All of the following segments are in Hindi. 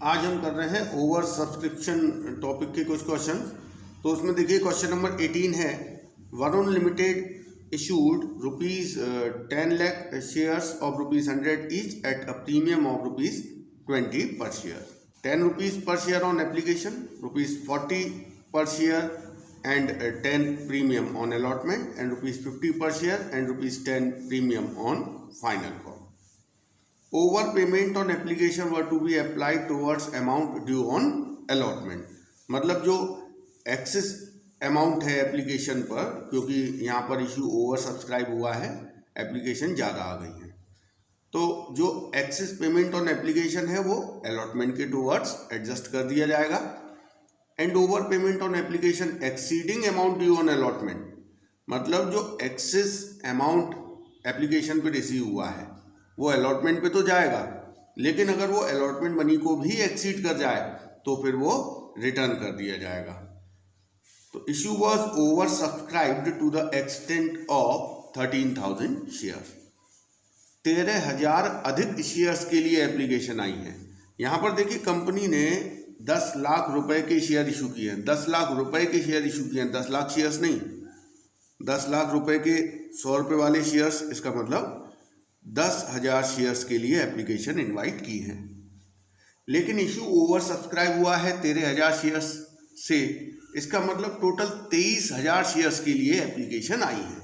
आज हम कर रहे हैं ओवर सब्सक्रिप्शन टॉपिक के कुछ क्वेश्चन। तो उसमें देखिए क्वेश्चन नंबर 18 है, Varun limited issued ₹10 lakh shares of ₹100 each at a premium of ₹20 पर share. ₹10 per share on application, ₹40 per share and 10 premium on allotment, and ₹50 per share and ₹10 premium on final call. Overpayment on application were to be applied towards amount due on allotment। मतलब जो एक्सेस अमाउंट है एप्लीकेशन पर, क्योंकि यहाँ पर इशू ओवर सब्सक्राइब हुआ है, एप्लीकेशन ज़्यादा आ गई है, तो जो एक्सेस पेमेंट ऑन एप्लीकेशन है वो अलॉटमेंट के टूवर्ड्स एडजस्ट कर दिया जाएगा। And over payment on application exceeding amount due on allotment, मतलब जो एक्सेस अमाउंट एप्लीकेशन पे रिसीव हुआ है वो अलॉटमेंट पे तो जाएगा, लेकिन अगर वो अलॉटमेंट मनी को भी एक्सीड कर जाए तो फिर वो रिटर्न कर दिया जाएगा। तो issue was over subscribed to the extent of 13,000 share. 13,000 अधिक शेयर्स के लिए एप्लीकेशन आई है। यहाँ पर देखिए कंपनी ने 10 लाख रुपए के शेयर इशू किए हैं। 10 लाख रुपए के शेयर इशू किए हैं, 10 लाख शेयर्स नहीं। 10 लाख रुपए के 100 रुपये वाले शेयर्स, इसका मतलब 10,000 शेयर्स के लिए एप्लीकेशन इनवाइट की है। लेकिन इशू ओवर सब्सक्राइब हुआ है 13,000 शेयर्स से, इसका मतलब टोटल 23,000 शेयर्स के लिए एप्लीकेशन आई है।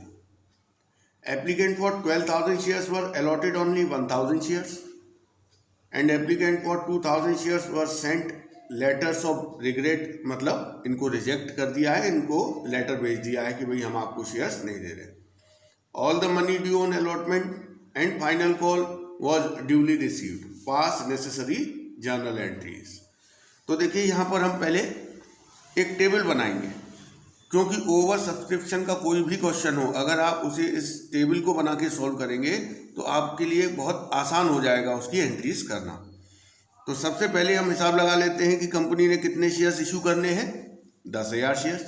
Applicant for 12,000 shares were allotted only 1,000 shares, and applicant for 2,000 shares were sent letters of regret, मतलब इनको रिजेक्ट कर दिया है, इनको लेटर भेज दिया है कि भाई हम आपको शेयर्स नहीं दे रहे। All the money due on allotment and final call was duly received. Pass necessary journal entries। तो देखिए यहाँ पर हम पहले एक टेबल बनाएंगे, क्योंकि ओवर सब्सक्रिप्शन का कोई भी क्वेश्चन हो, अगर आप उसे इस टेबल को बना के सॉल्व करेंगे तो आपके लिए बहुत आसान हो जाएगा उसकी एंट्रीज करना। तो सबसे पहले हम हिसाब लगा लेते हैं कि कंपनी ने कितने शेयर्स इशू करने हैं। 10,000 शेयर्स।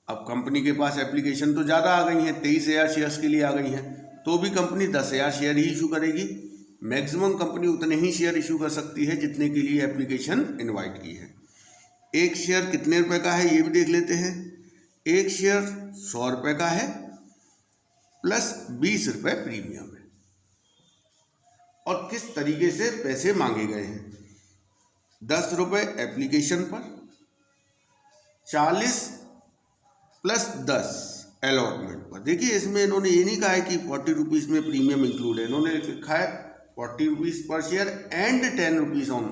अब कंपनी के पास एप्लीकेशन तो ज़्यादा आ गई हैं, 23,000 शेयर्स के लिए आ गई हैं, तो भी कंपनी 10,000 शेयर ही इशू करेगी। मैक्सिमम कंपनी उतने ही शेयर इशू कर सकती है जितने के लिए एप्लीकेशन इन्वाइट की है। एक शेयर कितने रुपए का है ये भी देख लेते हैं। एक शेयर 100 रुपये का है प्लस 20 रुपये प्रीमियम है। और किस तरीके से पैसे मांगे गए हैं। 10 रुपये एप्लीकेशन पर, 40 प्लस 10 अलॉटमेंट पर। देखिए इसमें इन्होंने ये नहीं कहा है कि 40 रुपीज़ में प्रीमियम इंक्लूड है, इन्होंने लिखा है 40 रुपीज़ पर share and 10 rupees on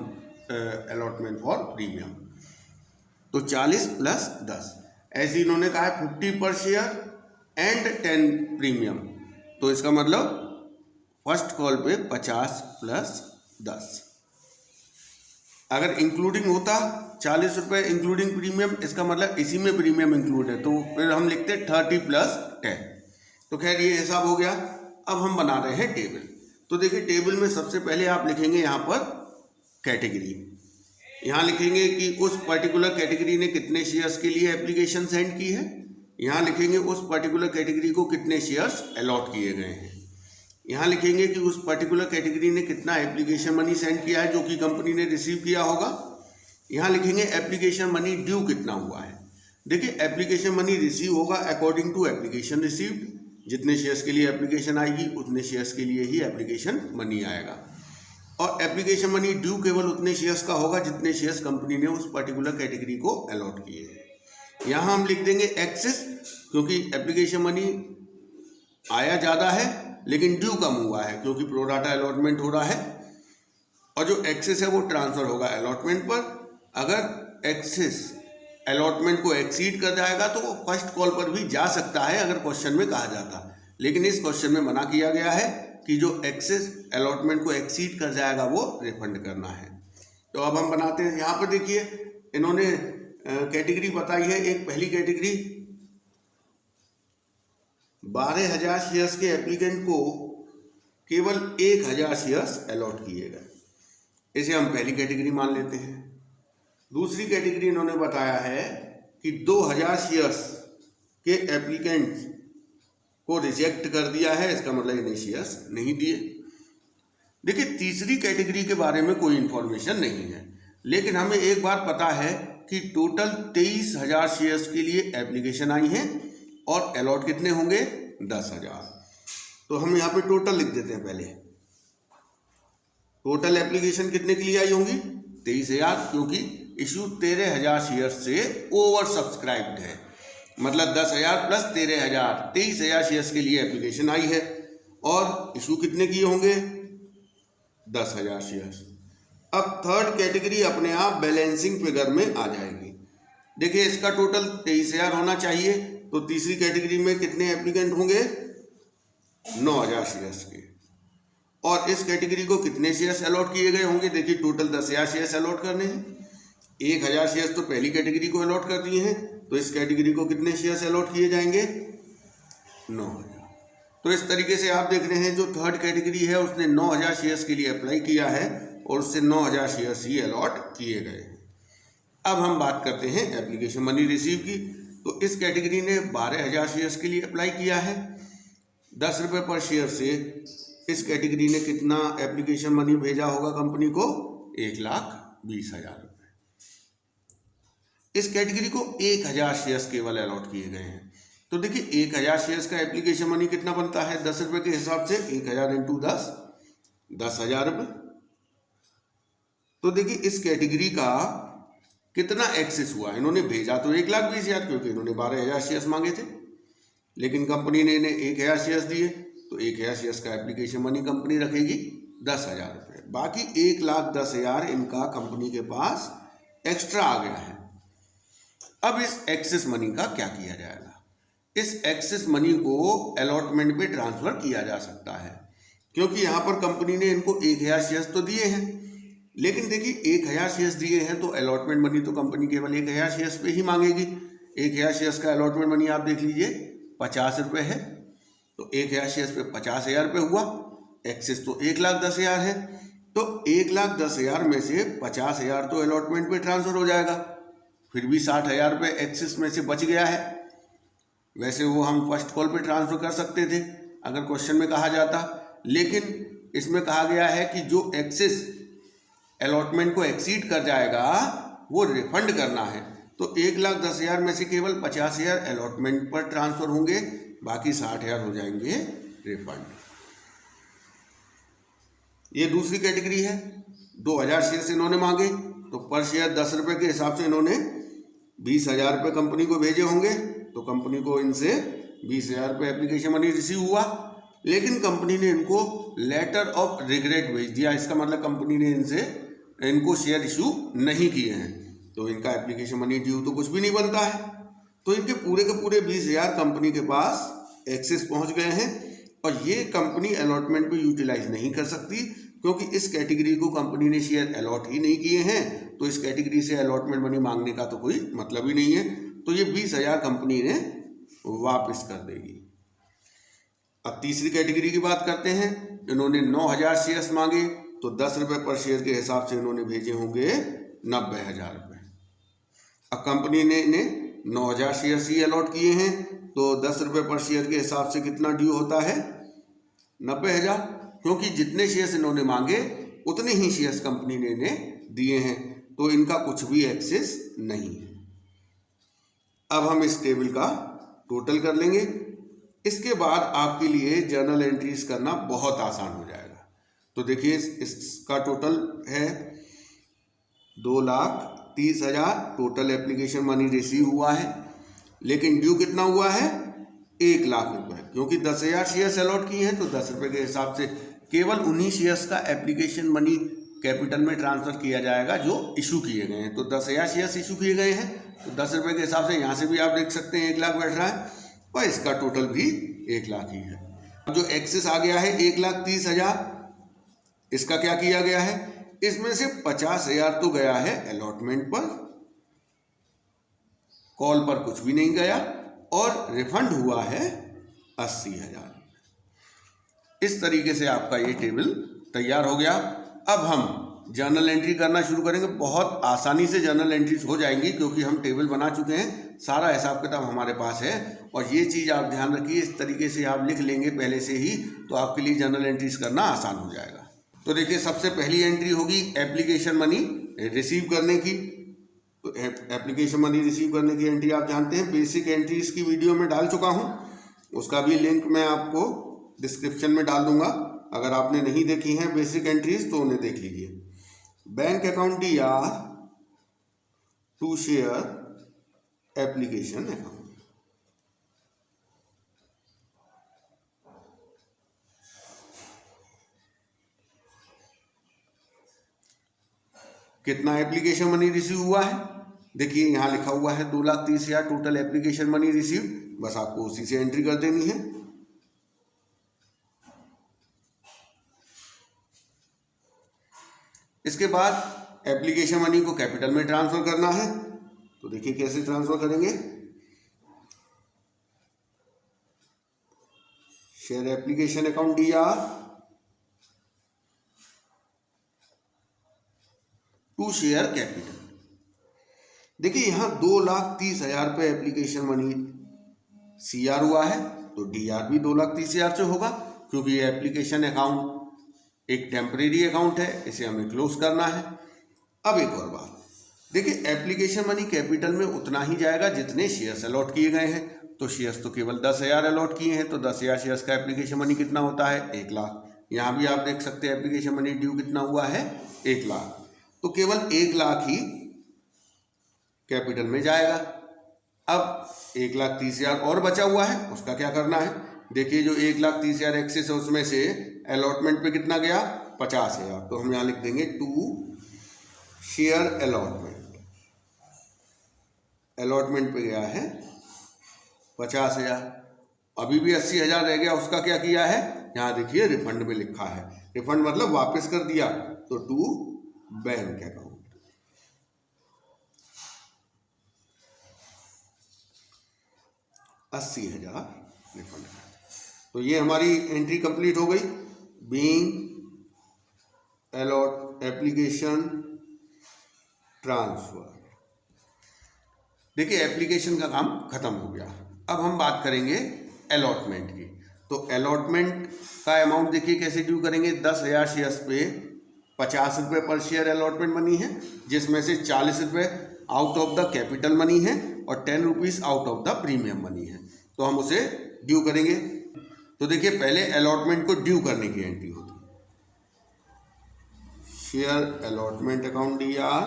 allotment for premium. तो 40 प्लस 10, ऐसे इन्होंने कहा है 50 पर शेयर एंड 10 प्रीमियम। तो इसका मतलब फर्स्ट कॉल पे 50 प्लस 10। अगर इंक्लूडिंग होता 40 रुपये इंक्लूडिंग प्रीमियम, इसका मतलब इसी में प्रीमियम इंक्लूड है, तो फिर हम लिखते 30 प्लस 10। तो खैर ये हिसाब हो गया। अब हम बना रहे हैं टेबल। तो देखिए टेबल में सबसे पहले आप लिखेंगे यहाँ पर कैटेगरी। यहाँ लिखेंगे कि उस पर्टिकुलर कैटेगरी ने कितने शेयर्स के लिए एप्लीकेशन सेंड की है। यहाँ लिखेंगे उस पर्टिकुलर कैटेगरी को कितने शेयर्स अलॉट किए गए हैं। यहाँ लिखेंगे कि उस पर्टिकुलर कैटेगरी ने कितना एप्लीकेशन मनी सेंड किया है जो कि कंपनी ने रिसीव किया होगा। यहाँ लिखेंगे एप्लीकेशन मनी ड्यू कितना हुआ है। देखिए एप्लीकेशन मनी रिसीव होगा अकॉर्डिंग टू एप्लीकेशन रिसीव्ड। जितने शेयर्स के लिए एप्लीकेशन आएगी उतने शेयर्स के लिए ही एप्लीकेशन मनी आएगा। और एप्लीकेशन मनी ड्यू केवल उतने शेयर्स का होगा जितने शेयर्स कंपनी ने उस पर्टिकुलर कैटेगरी को अलॉट किए हैं। यहाँ हम लिख देंगे एक्सेस, क्योंकि एप्लीकेशन मनी आया ज़्यादा है लेकिन ड्यू कम हुआ है, क्योंकि प्रोराटा अलॉटमेंट हो रहा है। और जो एक्सेस है वो ट्रांसफर होगा अलॉटमेंट पर। अगर एक्सेस अलॉटमेंट को एक्सीड कर जाएगा तो वो फर्स्ट कॉल पर भी जा सकता है अगर क्वेश्चन में कहा जाता, लेकिन इस क्वेश्चन में मना किया गया है कि जो एक्सेस अलॉटमेंट को एक्सीड कर जाएगा वो रिफंड करना है। तो अब हम बनाते हैं। यहाँ पर देखिए इन्होंने कैटेगरी बताई है। एक पहली कैटेगरी 12,000 शेयर्स के एप्लीकेंट को केवल 1,000 शेयर्स अलॉट किए गए, इसे हम पहली कैटेगरी मान लेते हैं। दूसरी कैटेगरी इन्होंने बताया है कि 2,000 शेयर्स के एप्लीकेंट को रिजेक्ट कर दिया है, इसका मतलब इन्हें शेयर्स नहीं दिए। देखिए तीसरी कैटेगरी के बारे में कोई इंफॉर्मेशन नहीं है। लेकिन हमें एक बात पता है कि टोटल 23,000 शेयर्स के लिए एप्लीकेशन आई हैं और अलॉट कितने होंगे 10,000। तो हम यहाँ पे टोटल लिख देते हैं। पहले टोटल एप्लीकेशन कितने के लिए आई होंगी 23,000, क्योंकि इशू 13,000 शेयर से ओवर सब्सक्राइब्ड है, मतलब 10,000 प्लस 13,000, 23,000 शेयर्स के लिए एप्लीकेशन आई है और इशू कितने किए होंगे 10,000 शेयर्स। अब थर्ड कैटेगरी अपने आप बैलेंसिंग फिगर में आ जाएगी। देखिए इसका टोटल 23,000 होना चाहिए, तो तीसरी कैटेगरी में कितने एप्लीकेंट होंगे 9,000 शेयर्स के, और इस कैटेगरी को कितने शेयर्स अलॉट किए गए होंगे। देखिए टोटल 10,000 शेयर्स अलॉट करने हैं, 1,000 शेयर्स तो पहली कैटेगरी को अलॉट कर दिए हैं, तो इस कैटेगरी को कितने शेयर्स अलॉट किए जाएंगे 9,000। तो इस तरीके से आप देख रहे हैं जो थर्ड कैटेगरी है उसने 9,000 शेयर्स के लिए अप्लाई किया है और उससे 9,000 शेयर्स ही अलॉट किए गए हैं। अब हम बात करते हैं एप्लीकेशन मनी रिसीव की। तो इस कैटेगरी ने 12,000 शेयर्स के लिए अप्लाई किया है, 10 रुपये पर शेयर से इस कैटेगरी ने कितना एप्लीकेशन मनी भेजा होगा कंपनी को 1,20,000 रुपये। इस कैटेगरी को 1,000 शेयर्स केवल अलॉट किए गए हैं। तो देखिए 1,000 शेयर्स का एप्लीकेशन मनी कितना बनता है 10 रुपये के हिसाब से, 1,000 इंटू 10, 10,000 रुपये। तो देखिए इस कैटेगरी का कितना एक्सेस हुआ, इन्होंने भेजा तो 1,20,000 क्योंकि इन्होंने 12,000 शेयर्स मांगे थे, लेकिन कंपनी ने इन्हें 1,000 शेयर्स दिए, तो 1,000 शेयर्स का एप्लीकेशन मनी कंपनी रखेगी 10,000 रुपये। बाकी 1,10,000 इनका कंपनी के पास एक्स्ट्रा आ गया है। अब इस एक्सेस मनी का क्या किया जाएगा। इस एक्सेस मनी को अलॉटमेंट पे ट्रांसफर किया जा सकता है, क्योंकि यहाँ पर कंपनी ने इनको 1,000 शेयर्स तो दिए हैं, लेकिन देखिए 1,000 शेयर्स दिए हैं तो अलॉटमेंट मनी तो कंपनी केवल 1,000 शेयर्स पे ही मांगेगी। 1,000 शेयर्स का अलॉटमेंट मनी आप देख लीजिए 50 रुपये है, तो 1,000 शेयर्स पे 50,000 रुपये हुआ, एक्सेस तो 1,10,000 है, तो 1,10,000 में से 50,000 तो अलॉटमेंट पे ट्रांसफर हो जाएगा, फिर भी 60,000 रुपये एक्सेस में से बच गया है। वैसे वो हम फर्स्ट कॉल पे ट्रांसफर कर सकते थे अगर क्वेश्चन में कहा जाता, लेकिन इसमें कहा गया है कि जो एक्सेस अलॉटमेंट को एक्सीड कर जाएगा वो रिफंड करना है। तो 1,10,000 में से केवल 50,000 अलॉटमेंट पर ट्रांसफर होंगे, बाकी 60,000 हो जाएंगे रिफंड। ये दूसरी कैटेगरी है। 2,000 शेयर इन्होंने मांगे, तो पर शेयर 10 रुपये के हिसाब से इन्होंने 20,000 रुपये कंपनी को भेजे होंगे, तो कंपनी को इनसे 20,000 रुपये एप्लीकेशन मनी रिसीव हुआ, लेकिन कंपनी ने इनको लेटर ऑफ रिग्रेट भेज दिया। इसका मतलब कंपनी ने इनको शेयर इशू नहीं किए हैं, तो इनका एप्लीकेशन मनी ड्यू तो कुछ भी नहीं बनता है। तो इनके पूरे के पूरे 20,000 कंपनी के पास एक्सेस पहुंच गए हैं, और ये कंपनी अलॉटमेंट को यूटिलाइज नहीं कर सकती, क्योंकि इस कैटेगरी को कंपनी ने शेयर अलॉट ही नहीं किए हैं, तो इस कैटेगरी से अलॉटमेंट मनी मांगने का तो कोई मतलब ही नहीं है। तो ये 20,000 कंपनी ने वापस कर देगी। अब तीसरी कैटेगरी की बात करते हैं। इन्होंने 9,000 शेयर्स मांगे, तो 10 रुपये पर शेयर के हिसाब से इन्होंने भेजे होंगे 90,000 रुपये। अब कंपनी ने इन्हें 9,000 शेयर्स ही अलॉट किए हैं, तो 10 रुपये पर शेयर के हिसाब से कितना ड्यू होता है 90,000, क्योंकि जितने शेयर्स इन्होंने मांगे उतने ही शेयर्स कंपनी ने इन्हें दिए हैं, तो इनका कुछ भी एक्सेस नहीं है। अब हम इस टेबल का टोटल कर लेंगे। इसके बाद आपके लिए जर्नल एंट्रीज करना बहुत आसान हो जाएगा। तो देखिए इसका टोटल है 2,30,000 टोटल एप्लीकेशन मनी रिसीव हुआ है, लेकिन ड्यू कितना हुआ है 1,00,000 रुपये, क्योंकि 10,000 शेयर्स अलॉट किए हैं, तो 10 रुपये के हिसाब से केवल उन्हीं शेयर्स का एप्लीकेशन मनी कैपिटल में ट्रांसफर किया जाएगा जो इशू किए गए हैं। तो 10,000 शेयर्स इशू किए गए हैं, तो 10 रुपये के हिसाब से यहाँ से भी आप देख सकते हैं 1,00,000 बैठ रहा है, और इसका टोटल भी 1,00,000 ही है। अब जो एक्सेस आ गया है 1,30,000, इसका क्या किया गया है, इसमें से 50,000 तो गया है अलॉटमेंट पर, कॉल पर कुछ भी नहीं गया, और रिफंड हुआ है 80,000। इस तरीके से आपका ये टेबल तैयार हो गया। अब हम जर्नल एंट्री करना शुरू करेंगे। बहुत आसानी से जर्नल एंट्रीज हो जाएंगी, क्योंकि हम टेबल बना चुके हैं, सारा हिसाब किताब हमारे पास है। और ये चीज़ आप ध्यान रखिए, इस तरीके से आप लिख लेंगे पहले से ही, तो आपके लिए जर्नल एंट्रीज करना आसान हो जाएगा। तो देखिए सबसे पहली एंट्री होगी एप्लीकेशन मनी रिसीव करने की, तो एप्लीकेशन मनी रिसीव करने की एंट्री आप जानते हैं, बेसिक एंट्री इसकी वीडियो में डाल चुका हूँ, उसका भी लिंक मैं आपको डिस्क्रिप्शन में डाल दूंगा। अगर आपने नहीं देखी हैं बेसिक एंट्रीज तो उन्हें देख लीजिए। बैंक अकाउंट या टू शेयर एप्लीकेशन अकाउंट। कितना एप्लीकेशन मनी रिसीव हुआ है, देखिए यहां लिखा हुआ है 2,30,000 टोटल एप्लीकेशन मनी रिसीव, बस आपको उसी से एंट्री कर देनी है। इसके बाद एप्लीकेशन मनी को कैपिटल में ट्रांसफर करना है, तो देखिए कैसे ट्रांसफर करेंगे। Share application account DR to share capital. देखिए यहां 2,30,000 रुपये एप्लीकेशन मनी CR हुआ है, तो DR भी 2,30,000 से होगा, क्योंकि ये एप्लीकेशन अकाउंट एक टेम्परेरी अकाउंट है, इसे हमें क्लोज करना है। अब एक और बात, देखिए एप्लीकेशन मनी कैपिटल में उतना ही जाएगा जितने शेयर्स अलॉट किए गए हैं, तो शेयर्स तो केवल 10,000 अलॉट किए हैं, तो 10,000 शेयर्स का एप्लीकेशन मनी कितना होता है, 1 लाख। यहाँ भी आप देख सकते हैं एप्लीकेशन मनी ड्यू कितना हुआ है, 1 लाख, तो केवल 1 लाख ही कैपिटल में जाएगा। अब 1,30,000 और बचा हुआ है, उसका क्या करना है, देखिए जो 1,30,000 एक्सेस है उसमें से अलॉटमेंट पे कितना गया, 50,000, तो हम यहाँ लिख देंगे टू शेयर अलॉटमेंट। अलॉटमेंट पे गया है 50,000, अभी भी 80,000 रह गया, उसका क्या किया है, यहाँ देखिए रिफंड में लिखा है, रिफंड मतलब वापस कर दिया, तो टू बैंक अकाउंट। $80,000 रिफंड। तो ये हमारी एंट्री कंप्लीट हो गई। Being allot application transfer. देखिए एप्लीकेशन का काम खत्म हो गया। अब हम बात करेंगे अलॉटमेंट की। तो अलॉटमेंट का अमाउंट देखिए कैसे ड्यू करेंगे। 10,000 शेयर्स पे 50 रुपये पर शेयर अलॉटमेंट मनी है, जिसमें से 40 रुपये out of the capital money है और 10 rupees out of the premium money है। तो हम उसे ड्यू करेंगे। तो देखिए पहले अलॉटमेंट को ड्यू करने की एंट्री होती है, share allotment account DR,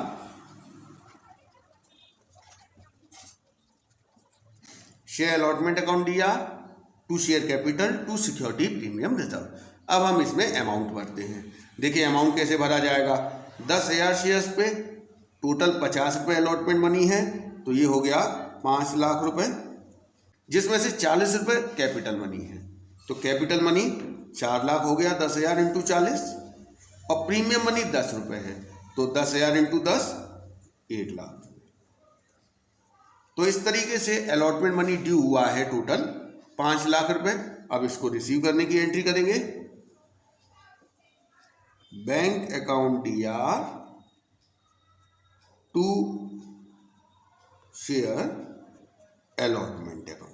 share allotment account DR to share capital to security premium reserve. अब हम इसमें अमाउंट भरते हैं। देखिए अमाउंट कैसे भरा जाएगा। 10,000 शेयर्स पे टोटल 50 रुपये अलॉटमेंट मनी है, तो ये हो गया 5 लाख रुपए, जिसमें से 40 रुपये कैपिटल मनी है। तो कैपिटल मनी 4 लाख हो गया, 10,000 इंटू 40, और प्रीमियम मनी 10 रुपये है, तो 10,000 इंटू 10 1 लाख। तो इस तरीके से अलॉटमेंट मनी ड्यू हुआ है टोटल 5 लाख रुपए। अब इसको रिसीव करने की एंट्री करेंगे। Bank account DR to share allotment account.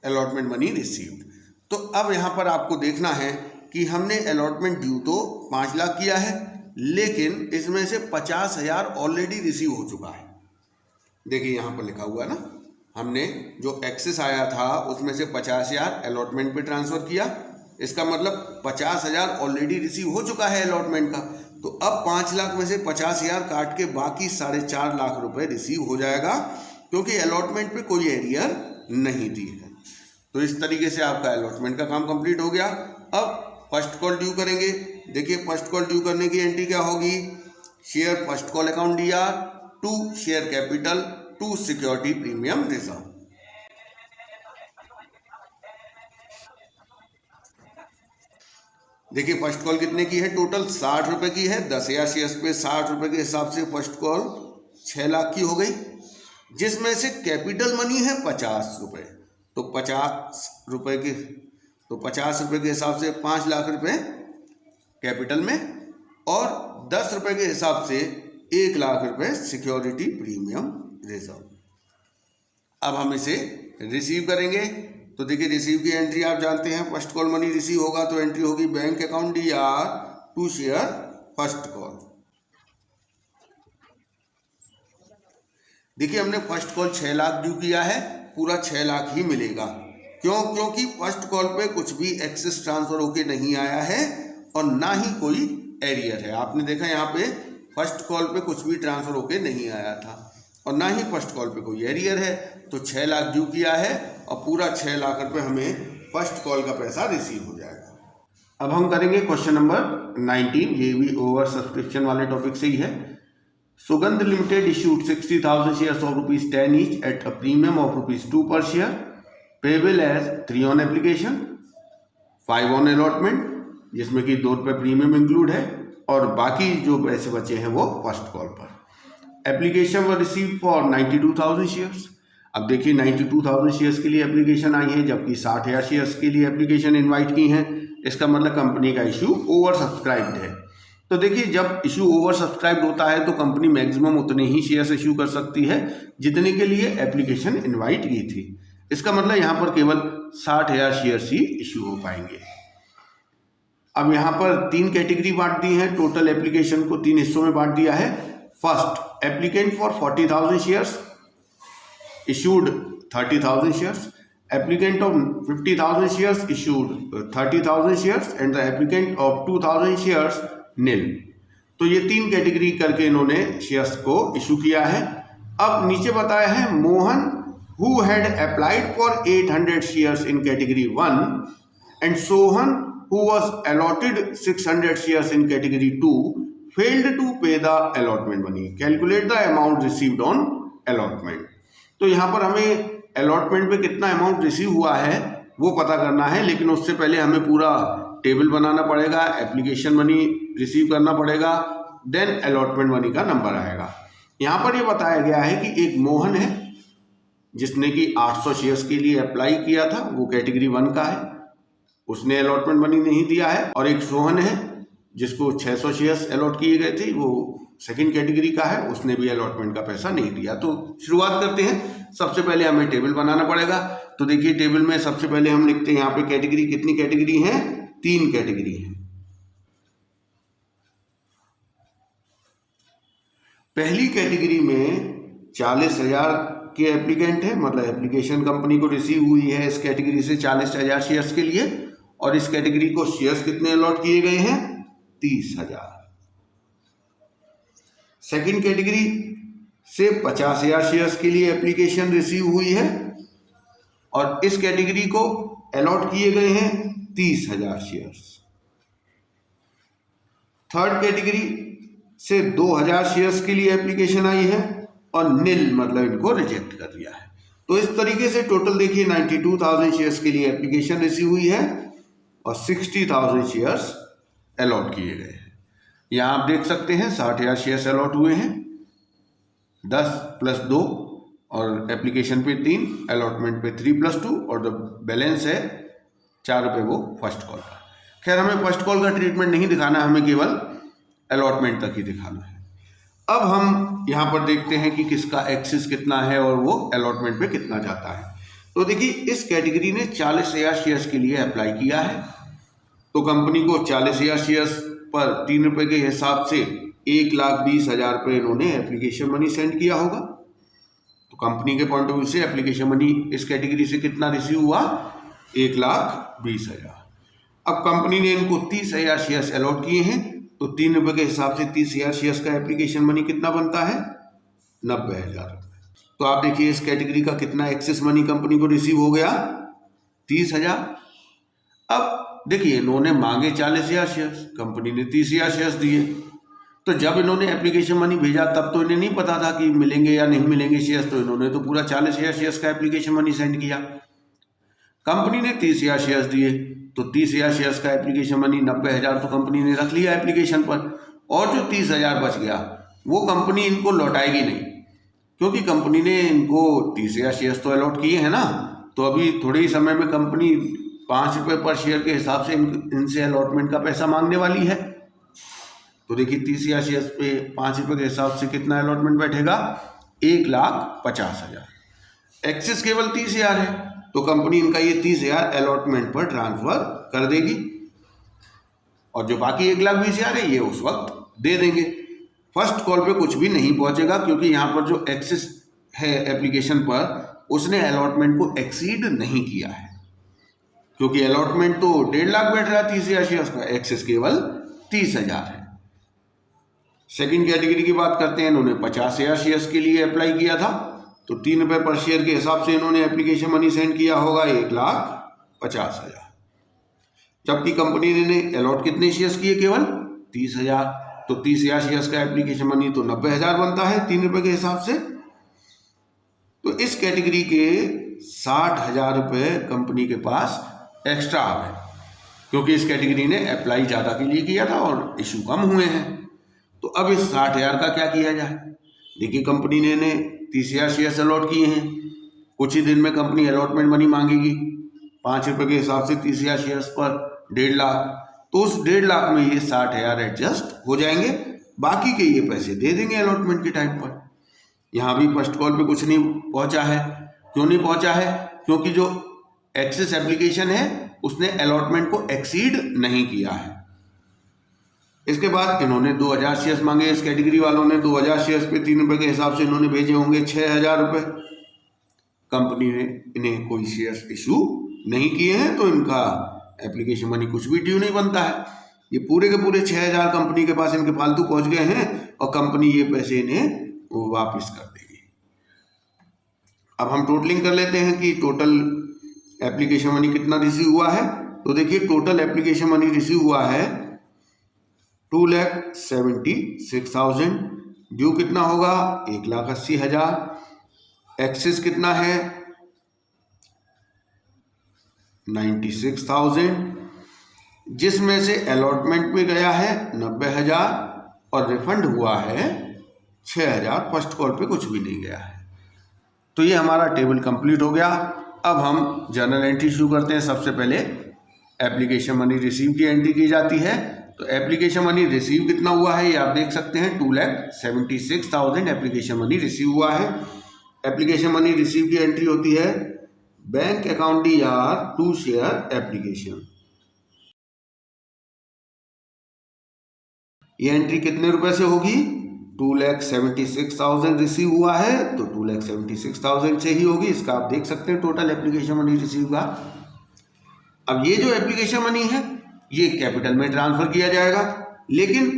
Allotment money received. तो अब यहां पर आपको देखना है कि हमने अलॉटमेंट ड्यू तो 5 लाख किया है, लेकिन इसमें से 50,000 ऑलरेडी रिसीव हो चुका है। देखिए यहां पर लिखा हुआ है ना, हमने जो एक्सेस आया था उसमें से 50,000 अलॉटमेंट पे ट्रांसफर किया। इसका मतलब 50,000 ऑलरेडी रिसीव हो चुका है अलॉटमेंट का। तो अब 5 लाख में से 50,000 काट के बाकी 4.5 लाख रुपए रिसीव हो जाएगा, क्योंकि अलॉटमेंट पे कोई एरियर नहीं दी है। तो इस तरीके से आपका अलॉटमेंट का काम कंप्लीट हो गया। अब फर्स्ट कॉल ड्यू करेंगे। देखिए फर्स्ट कॉल ड्यू करने की एंट्री क्या होगी, share first call account DR to share capital to security premium reserve. देखिए फर्स्ट कॉल कितने की है, टोटल 60 रुपए की है। 10,000 शेयर्स पे 60 रुपए के हिसाब से फर्स्ट कॉल 6 लाख की हो गई, जिसमें से कैपिटल मनी है 50 रुपए। तो 50 रुपए के हिसाब से 5 लाख रुपए कैपिटल में, और 10 रुपए के हिसाब से 1 लाख रुपए सिक्योरिटी प्रीमियम रिजर्व। अब हम इसे रिसीव करेंगे। तो देखिए रिसीव की एंट्री आप जानते हैं, फर्स्ट कॉल मनी रिसीव होगा तो एंट्री होगी bank account DR to share first call. देखिए हमने फर्स्ट कॉल 6 लाख ड्यू किया है, पूरा 6 लाख ही मिलेगा। क्यों? क्योंकि फर्स्ट कॉल पे कुछ भी एक्सेस ट्रांसफर होके नहीं आया है और ना ही कोई एरियर है। आपने देखा यहाँ पे फर्स्ट कॉल पे कुछ भी ट्रांसफर होके नहीं आया था और ना ही फर्स्ट कॉल पे कोई एरियर है, तो 6 लाख ड्यू किया है और पूरा 6 लाख रुपए हमें फर्स्ट कॉल का पैसा रिसीव हो जाएगा। अब हम करेंगे क्वेश्चन नंबर 19, ये भी ओवर सब्सक्रिप्शन वाले टॉपिक से ही है। Sugandh limited issued 60,000 shares of ₹10 each at a premium of ₹2 per share, payable as 3 on application, 5 on allotment, जिसमें कि 2 रुपये प्रीमियम इंक्लूड है और बाकी जो पैसे बचे हैं वो फर्स्ट कॉल पर। Application were receive for 92,000 shares. अब देखिए 92,000 शेयर्स के लिए एप्लीकेशन आई है, जबकि 60,000 शेयर्स के लिए एप्लीकेशन इनवाइट की हैं। इसका मतलब कंपनी का इशू ओवर सब्सक्राइब्ड है। तो देखिए जब इशू ओवर सब्सक्राइब्ड होता है तो कंपनी मैक्सिमम उतने ही शेयर्स इशू कर सकती है जितने के लिए एप्लीकेशन इनवाइट की थी। इसका मतलब यहाँ पर केवल 60,000 शेयर्स ही इशू हो पाएंगे। अब यहाँ पर 3 कैटेगरी बांट दी है, टोटल एप्लीकेशन को 3 हिस्सों में बांट दिया है। First, applicant for 40,000 shares issued 30,000 shares, applicant of 50,000 shares issued 30,000 shares and the applicant of 2,000 shares nil। तो ये 3 कैटेगरी करके इन्होंने शेयर्स को इशू किया है। अब नीचे बताया है Mohan who had applied for 800 shares in category 1 and Sohan who was allotted 600 shares in category 2 failed to pay the allotment money, calculate the amount received on allotment। तो यहाँ पर हमें अलॉटमेंट पे कितना अमाउंट रिसीव हुआ है वो पता करना है, लेकिन उससे पहले हमें पूरा टेबल बनाना पड़ेगा, एप्लीकेशन मनी रिसीव करना पड़ेगा, देन अलॉटमेंट मनी का नंबर आएगा। यहाँ पर ये बताया गया है कि एक मोहन है जिसने कि 800 शेयर्स के लिए अप्लाई किया था, वो कैटेगरी 1 का है, उसने अलॉटमेंट मनी नहीं दिया है। और एक सोहन है जिसको 600 शेयर्स अलॉट किए गए थे, वो सेकंड कैटेगरी का है, उसने भी अलॉटमेंट का पैसा नहीं दिया। तो शुरुआत करते हैं। सबसे पहले हमें टेबल बनाना पड़ेगा। तो देखिए टेबल में सबसे पहले हम लिखते हैं यहाँ पे कैटेगरी, कितनी कैटेगरी हैं? 3 कैटेगरी हैं। पहली कैटेगरी में 40,000 के एप्लीकेंट है, मतलब एप्लीकेशन कंपनी को रिसीव हुई है इस कैटेगरी से 40,000 शेयर्स के लिए, और इस कैटेगरी को शेयर्स कितने अलॉट किए गए हैं? 30,000। सेकंड कैटेगरी से 50,000 शेयर्स के लिए एप्लीकेशन रिसीव हुई है और इस कैटेगरी को अलॉट किए गए हैं 30,000 शेयर्स। थर्ड कैटेगरी से 2,000 शेयर्स के लिए एप्लीकेशन आई है और निल मतलब इनको रिजेक्ट कर दिया है। तो इस तरीके से टोटल देखिए 92,000 शेयर्स के लिए एप्लीकेशन रिसीव हुई है और 60,000 शेयर्स अलॉट किए गए हैं। यहाँ आप देख सकते हैं 60,000 शेयर्स अलॉट हुए हैं, 10 + 2 और एप्लीकेशन पे 3, अलॉटमेंट पे 3 + 2 और जो बैलेंस है 4 रुपये वो फर्स्ट कॉल का। खैर हमें फर्स्ट कॉल का ट्रीटमेंट नहीं दिखाना, हमें केवल अलॉटमेंट तक ही दिखाना है। अब हम यहाँ पर देखते हैं कि किसका एक्सेस कितना है और वो अलॉटमेंट पे कितना जाता है। तो देखिए इस कैटेगरी ने 40,000 शेयर्स के लिए अप्लाई किया है, तो कंपनी को 40,000 शेयर्स पर 3 रुपये के हिसाब से 1,20,000 रुपये इन्होंने एप्लीकेशन मनी सेंड किया होगा। तो कंपनी के पॉइंट ऑफ व्यू से एप्लीकेशन मनी इस कैटेगरी से कितना रिसीव हुआ? 1,20,000। अब कंपनी ने इनको 30,000 शेयर्स अलॉट किए हैं, तो 3 रुपये के हिसाब से 30,000 शेयर्स का एप्लीकेशन मनी कितना बनता है? 90,000 रुपये। तो आप देखिए इस कैटेगरी का कितना एक्सेस मनी कंपनी को रिसीव हो गया? 30,000। अब देखिए इन्होंने मांगे 40,000 शेयर्स, कंपनी ने 30,000 शेयर्स दिए। तो जब इन्होंने एप्लीकेशन मनी भेजा तब तो इन्हें नहीं पता था कि मिलेंगे या नहीं मिलेंगे शेयर्स, तो इन्होंने तो पूरा 40,000 शेयर्स का एप्लीकेशन मनी सेंड किया। कंपनी ने 30,000 शेयर्स दिए, तो 30,000 शेयर्स का एप्लीकेशन मनी 90,000 तो कंपनी ने रख लिया एप्लीकेशन पर, और जो 30,000 बच गया वो कंपनी इनको लौटाएगी नहीं, क्योंकि कंपनी ने इनको 30,000 शेयर्स तो अलॉट किए हैं ना। तो अभी थोड़े ही समय में कंपनी 5 रुपये पर शेयर के हिसाब से इनसे अलॉटमेंट का पैसा मांगने वाली है। तो देखिए 30,000 शेयर्स पे 5 रुपये के हिसाब से कितना अलॉटमेंट बैठेगा? 1,50,000। एक्सेस केवल 30,000 है, तो कंपनी इनका ये 30,000 अलॉटमेंट पर ट्रांसफर कर देगी और जो बाकी 1,20,000 है ये उस वक्त दे देंगे। फर्स्ट कॉल पे कुछ भी नहीं पहुंचेगा क्योंकि यहाँ पर जो एक्सेस है एप्लीकेशन पर उसने अलॉटमेंट को एक्सीड नहीं किया है, क्योंकि अलॉटमेंट तो 1.5 लाख बैठ रहा है 30,000 शेयर्स का, एक्सेस केवल 30,000 है। सेकंड कैटेगरी की बात करते हैं, इन्होंने 50,000 शेयर्स के लिए अप्लाई किया था, तो 3 रुपये पर शेयर के हिसाब से इन्होंने एप्लीकेशन मनी सेंड किया होगा 1,50,000। जबकि कंपनी ने अलॉट कितने शेयर्स किए, केवल 30,000, तो 30,000 शेयर्स का एप्लीकेशन मनी तो 90,000 बनता है 3 रुपये के हिसाब से। तो इस कैटेगरी के 60,000 रुपये कंपनी के पास एक्स्ट्रा आ गए, क्योंकि इस कैटेगरी ने अप्लाई ज़्यादा के लिए किया था और इशू कम हुए हैं। तो अब इस 60,000 का क्या किया जाए। देखिए कंपनी ने 30,000 शेयर्स अलॉट किए हैं, कुछ ही दिन में कंपनी अलॉटमेंट मनी मांगेगी 5 रुपये के हिसाब से 30,000 शेयर्स पर 1.5 लाख, तो उस 1.5 लाख में ये 60,000 एडजस्ट हो जाएंगे, बाकी के ये पैसे दे देंगे अलॉटमेंट के टाइम पर। यहाँ भी फर्स्ट कॉल पे कुछ नहीं पहुँचा है। क्यों नहीं पहुँचा है, क्योंकि जो एक्सेस एप्लीकेशन है उसने अलॉटमेंट को एक्सीड नहीं किया है। इसके बाद इन्होंने 2,000 शेयर्स मांगे, इस कैटेगरी वालों ने 2,000 शेयर्स पे 3 रुपये के हिसाब से इन्होंने भेजे होंगे 6,000 रुपये। कंपनी ने इन्हें कोई शेयर्स इशू नहीं किए हैं, तो इनका एप्लीकेशन मनी कुछ भी ड्यू नहीं बनता है। ये पूरे के पूरे 6,000 कंपनी के पास इनके फालतू पहुंच गए हैं और कंपनी ये पैसे इन्हें वापस कर देगी। अब हम टोटलिंग कर लेते हैं कि टोटल एप्लीकेशन मनी कितना रिसीव हुआ है। तो देखिए टोटल एप्लीकेशन मनी रिसीव हुआ है 2,76,000। ड्यू कितना होगा 1,80,000। एक्सेस कितना है 96,000, जिसमें से अलॉटमेंट में गया है 90,000 और रिफंड हुआ है 6,000। फर्स्ट कॉल पे कुछ भी नहीं गया है। तो ये हमारा टेबल कंप्लीट हो गया। अब हम जर्नल एंट्री शुरू करते हैं। सबसे पहले एप्लीकेशन मनी रिसीव की एंट्री की जाती है। तो एप्लीकेशन मनी रिसीव कितना हुआ है ये आप देख सकते हैं, 2,76,000 एप्लीकेशन मनी रिसीव हुआ है। एप्लीकेशन मनी रिसीव की एंट्री होती है bank account DR to share application. ये एंट्री कितने रुपए से होगी, 2,76,000 रिसीव हुआ है तो 2,76,000 से ही होगी। इसका आप देख सकते हैं टोटल एप्लीकेशन मनी रिसीव का। अब ये जो एप्लीकेशन मनी है ये कैपिटल में ट्रांसफर किया जाएगा, लेकिन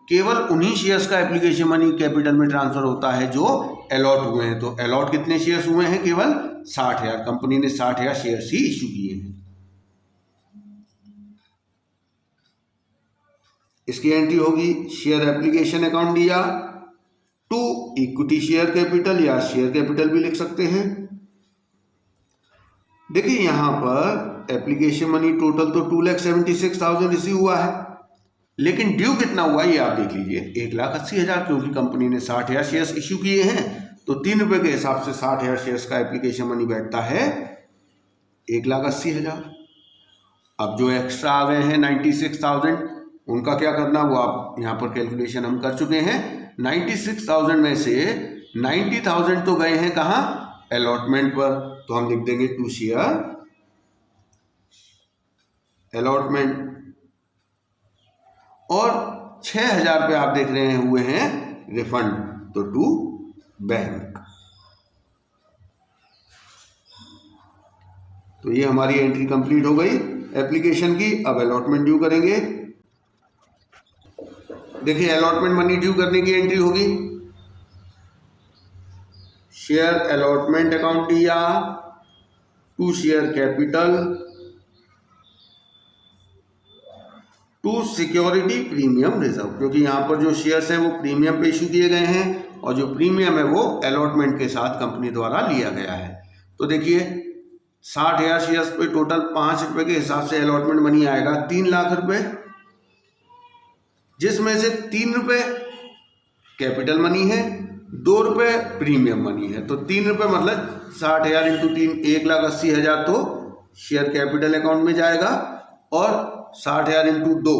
केवल उन्हीं शेयर्स का एप्लीकेशन मनी कैपिटल में ट्रांसफर होता है जो अलॉट हुए हैं। तो अलॉट कितने शेयर्स हुए हैं, केवल 60,000। कंपनी ने 60,000 शेयर्स ही इश्यू किए हैं। इसकी एंट्री होगी share application account DR to equity share capital, या शेयर कैपिटल भी लिख सकते हैं। देखिए यहां पर एप्लीकेशन मनी टोटल तो 2,76,000 रिसीव हुआ है, लेकिन ड्यू कितना हुआ ये आप देख लीजिए 1,80,000, क्योंकि कंपनी ने 60,000 शेयर्स इश्यू किए हैं। तो 3 रुपये के हिसाब से 60,000 शेयर्स का एप्लीकेशन मनी बैठता है 1,80,000। अब जो एक्स्ट्रा आ गए हैं 96,000, उनका क्या करना वो आप यहाँ पर कैलकुलेशन हम कर चुके हैं। 96,000 में से 90,000 तो गए हैं कहाँ, अलॉटमेंट पर, तो हम लिख देंगे टू शेयर अलॉटमेंट। और 6,000 पे आप देख रहे हैं हुए हैं रिफंड, तो टू बैंक। तो ये हमारी एंट्री कंप्लीट हो गई एप्लीकेशन की। अब अलॉटमेंट ड्यू करेंगे। देखिए अलॉटमेंट मनी ड्यू करने की एंट्री होगी share allotment account DR to share capital to security premium reserve, क्योंकि यहाँ पर जो शेयर्स हैं वो प्रीमियम पे इशू किए गए हैं और जो प्रीमियम है वो अलॉटमेंट के साथ कंपनी द्वारा लिया गया है। तो देखिए 60,000 शेयर्स पे टोटल 5 रुपये के हिसाब से अलॉटमेंट मनी आएगा 3 लाख रुपए, जिसमें से 3 रुपये कैपिटल मनी है, 2 रुपये प्रीमियम मनी है। तो 3 रुपये मतलब 60,000 इंटू 3 1,80,000 तो शेयर कैपिटल अकाउंट में जाएगा, और 60,000 इंटू 2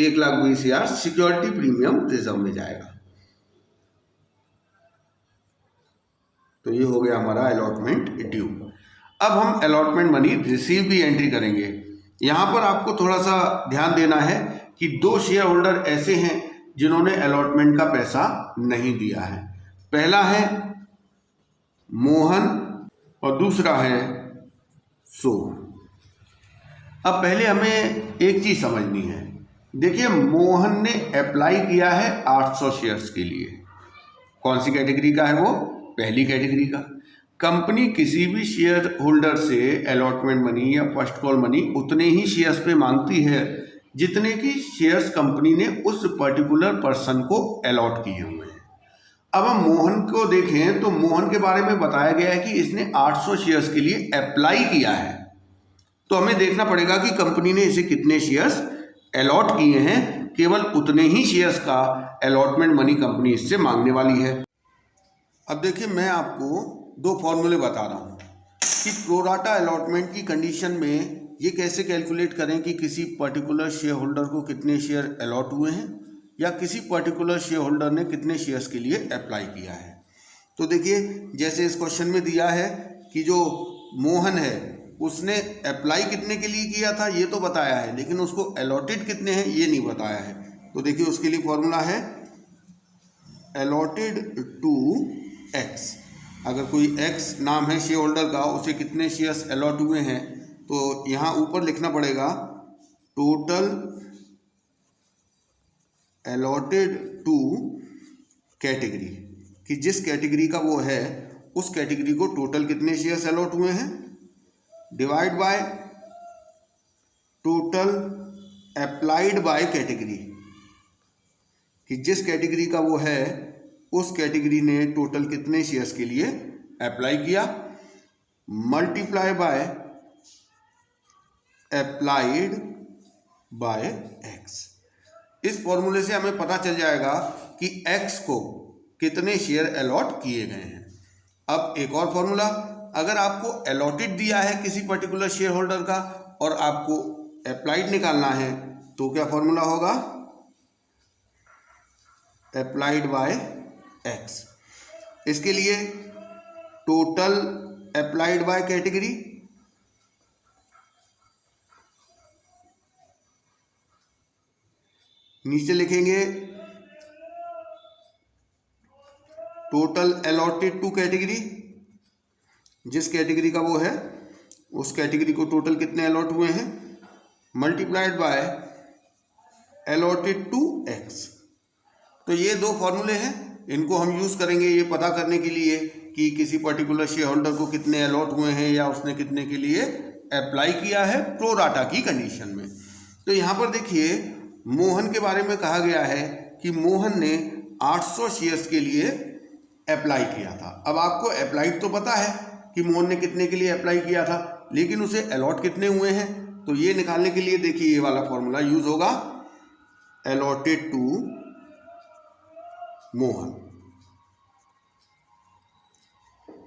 1,20,000 सिक्योरिटी प्रीमियम रिजर्व में जाएगा। तो ये हो गया हमारा अलॉटमेंट ड्यू। अब हम अलॉटमेंट मनी रिसीव भी एंट्री करेंगे। यहाँ पर आपको थोड़ा सा ध्यान देना है कि 2 शेयर होल्डर ऐसे हैं जिन्होंने अलॉटमेंट का पैसा नहीं दिया है। पहला है मोहन और दूसरा है सोहन। अब पहले हमें एक चीज समझनी है। देखिए, मोहन ने अप्लाई किया है 800 शेयर्स के लिए। कौन सी कैटेगरी का है वो? पहली कैटेगरी का। कंपनी किसी भी शेयर होल्डर से अलॉटमेंट मनी या फर्स्ट कॉल मनी उतने ही शेयर्स पे मांगती है जितने की शेयर्स कंपनी ने उस पर्टिकुलर पर्सन को अलॉट किए हुए हैं। अब हम मोहन को देखें तो मोहन के बारे में बताया गया है कि इसने 800 शेयर्स के लिए अप्लाई किया है। तो हमें देखना पड़ेगा कि कंपनी ने इसे कितने शेयर्स अलॉट किए हैं। केवल उतने ही शेयर्स का अलॉटमेंट मनी कंपनी इससे मांगने वाली है। अब देखिए, मैं आपको 2 फॉर्मूले बता रहा हूँ कि प्रोराटा अलॉटमेंट की कंडीशन में ये कैसे कैलकुलेट करें कि किसी पर्टिकुलर शेयर होल्डर को कितने शेयर अलॉट हुए हैं या किसी पर्टिकुलर शेयर होल्डर ने कितने शेयर्स के लिए अप्लाई किया है। तो देखिए, जैसे इस क्वेश्चन में दिया है कि जो मोहन है उसने अप्लाई कितने के लिए किया था ये तो बताया है, लेकिन उसको अलॉटेड कितने हैं ये नहीं बताया है। तो देखिए, उसके लिए फॉर्मूला है अलॉटेड टू एक्स। अगर कोई एक्स नाम है शेयर होल्डर का, उसे कितने शेयर्स अलॉट हुए हैं तो यहाँ ऊपर लिखना पड़ेगा टोटल अलॉटेड टू कैटेगरी, कि जिस कैटेगरी का वो है उस कैटेगरी को टोटल कितने शेयर्स अलॉट हुए हैं, divide by total applied by category, कि जिस कैटेगरी का वो है उस कैटेगरी ने टोटल कितने शेयर्स के लिए अप्लाई किया, multiply by applied by x. इस फॉर्मूले से हमें पता चल जाएगा कि एक्स को कितने शेयर अलॉट किए गए हैं। अब एक और फॉर्मूला, अगर आपको अलॉटेड दिया है किसी पर्टिकुलर शेयर होल्डर का और आपको अप्लाइड निकालना है तो क्या फॉर्मूला होगा, अप्लाइड बाय एक्स। इसके लिए टोटल अप्लाइड बाय कैटेगरी नीचे लिखेंगे टोटल अलॉटेड टू कैटेगरी, जिस कैटेगरी का वो है उस कैटेगरी को टोटल कितने अलॉट हुए हैं, multiplied by allotted to x. तो ये 2 फॉर्मूले हैं, इनको हम यूज करेंगे ये पता करने के लिए कि किसी पर्टिकुलर शेयर होल्डर को कितने अलॉट हुए हैं या उसने कितने के लिए अप्लाई किया है प्रोराटा की कंडीशन में। तो यहाँ पर देखिए, मोहन के बारे में कहा गया है कि मोहन ने 800 शेयर्स के लिए अप्लाई किया था। अब आपको अप्लाइड तो पता है कि मोहन ने कितने के लिए अप्लाई किया था, लेकिन उसे अलॉट कितने हुए हैं, तो ये निकालने के लिए देखिए ये वाला फॉर्मूला यूज होगा, अलॉटेड टू मोहन।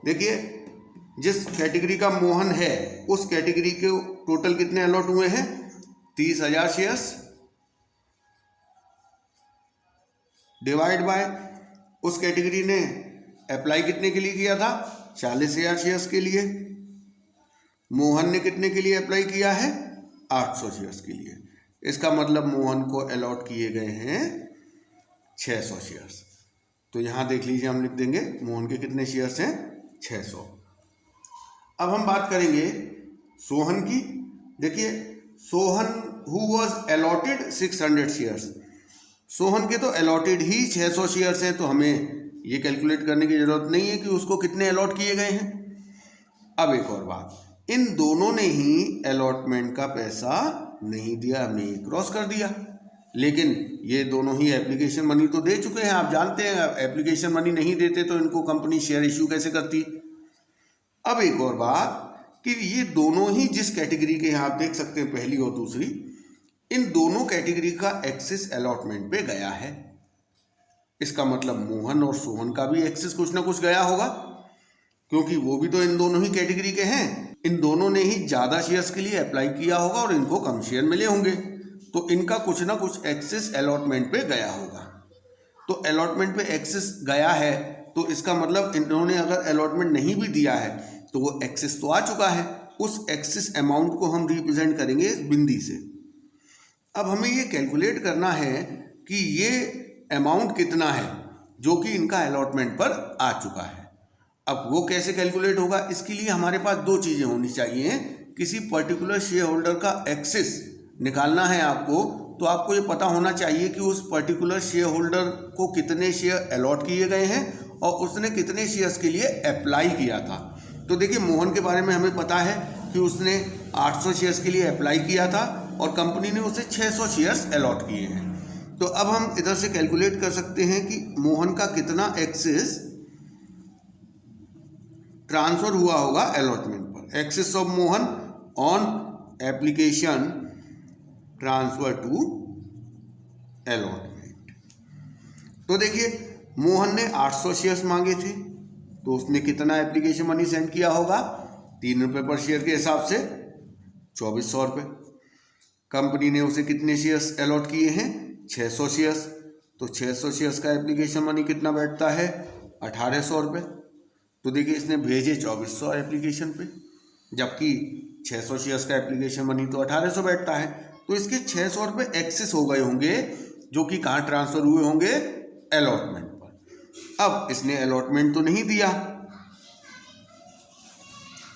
देखिए, जिस कैटेगरी का मोहन है उस कैटेगरी के टोटल कितने अलॉट हुए हैं, 30,000 शेयर्स, डिवाइड बाय उस कैटेगरी ने अप्लाई कितने के लिए किया था, 40,000 शेयर्स के लिए। मोहन ने कितने के लिए अप्लाई किया है, 800 शेयर्स के लिए। इसका मतलब मोहन को अलॉट किए गए हैं 600 शेयर्स। तो यहां देख लीजिए, हम लिख देंगे मोहन के कितने शेयर्स हैं, 600। अब हम बात करेंगे सोहन की। देखिए, Sohan who was allotted 600 shares, Sohan के तो अलॉटेड ही 600 शेयर्स हैं, तो हमें ये कैलकुलेट करने की जरूरत नहीं है कि उसको कितने अलॉट किए गए हैं। अब एक और बात, इन दोनों ने ही अलॉटमेंट का पैसा नहीं दिया, हमने ये क्रॉस कर दिया, लेकिन ये दोनों ही एप्लीकेशन मनी तो दे चुके हैं। आप जानते हैं एप्लीकेशन मनी नहीं देते तो इनको कंपनी शेयर इश्यू कैसे करती। अब एक और बात कि ये दोनों ही जिस कैटेगरी के हैं, आप देख सकते हैं पहली और दूसरी, इन दोनों कैटेगरी का एक्सेस अलॉटमेंट पे गया है। इसका मतलब मोहन और सोहन का भी एक्सेस कुछ ना कुछ गया होगा, क्योंकि वो भी तो इन दोनों ही कैटेगरी के हैं। इन दोनों ने ही ज़्यादा शेयर्स के लिए अप्लाई किया होगा और इनको कम शेयर मिले होंगे, तो इनका कुछ ना कुछ एक्सेस अलॉटमेंट पे गया होगा। तो अलॉटमेंट पे एक्सेस गया है तो इसका मतलब इन्होंने अगर अलॉटमेंट नहीं भी दिया है तो वो एक्सेस तो आ चुका है, उस एक्सेस अमाउंट को हम रिप्रेजेंट करेंगे इस बिंदी से। अब हमें ये कैलकुलेट करना है कि ये अमाउंट कितना है जो कि इनका अलॉटमेंट पर आ चुका है। अब वो कैसे कैलकुलेट होगा, इसके लिए हमारे पास दो चीज़ें होनी चाहिए। किसी पर्टिकुलर शेयर होल्डर का एक्सेस निकालना है आपको, तो आपको ये पता होना चाहिए कि उस पर्टिकुलर शेयर होल्डर को कितने शेयर अलॉट किए गए हैं और उसने कितने शेयर्स के लिए अप्लाई किया था। तो देखिए, मोहन के बारे में हमें पता है कि उसने 800 शेयर्स के लिए अप्लाई किया था और कंपनी ने उसे 600 शेयर्स अलॉट किए हैं। तो अब हम इधर से कैलकुलेट कर सकते हैं कि मोहन का कितना एक्सेस ट्रांसफर हुआ होगा अलॉटमेंट पर। Excess of Mohan on application transfer to allotment. तो देखिए, मोहन ने 800 शेयर्स मांगे थे, तो उसने कितना एप्लीकेशन मनी सेंड किया होगा, 3 रुपये पर शेयर के हिसाब से 2400 रुपये। कंपनी ने उसे कितने शेयर्स अलॉट किए हैं, 600 शेयर्स। तो 600 शेयर्स का एप्लीकेशन मनी कितना बैठता है, 1800 रुपये। तो देखिए, इसने भेजे 2400 एप्लीकेशन पे, जबकि 600 शेयर्स का एप्लीकेशन मनी तो 1800 बैठता है। तो इसके 600 रुपये एक्सेस हो गए होंगे, जो कि कहाँ ट्रांसफर हुए होंगे, अलॉटमेंट पर। अब इसने अलॉटमेंट तो नहीं दिया,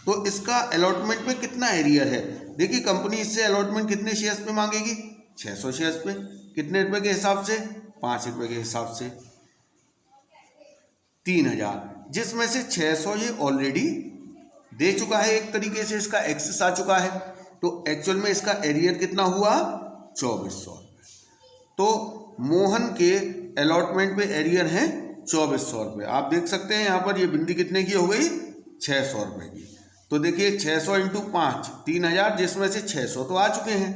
तो इसका अलॉटमेंट पे कितना एरियर है। देखिए, कंपनी इससे अलॉटमेंट कितने शेयर्स पे मांगेगी, 600 शेयर्स पे। कितने रुपए के हिसाब से, 5 रुपये के हिसाब से 3000, जिसमें से 600 ये ऑलरेडी दे चुका है, एक तरीके से इसका एक्सेस आ चुका है। तो एक्चुअल में इसका एरियर कितना हुआ, 2400। तो मोहन के अलॉटमेंट पे एरियर है 2400 रुपये। आप देख सकते हैं यहाँ पर ये बिंदी कितने की हो गई, 600 रुपये की। तो देखिए, 600 इंटू 5 3000, जिसमें से 600 तो आ चुके हैं,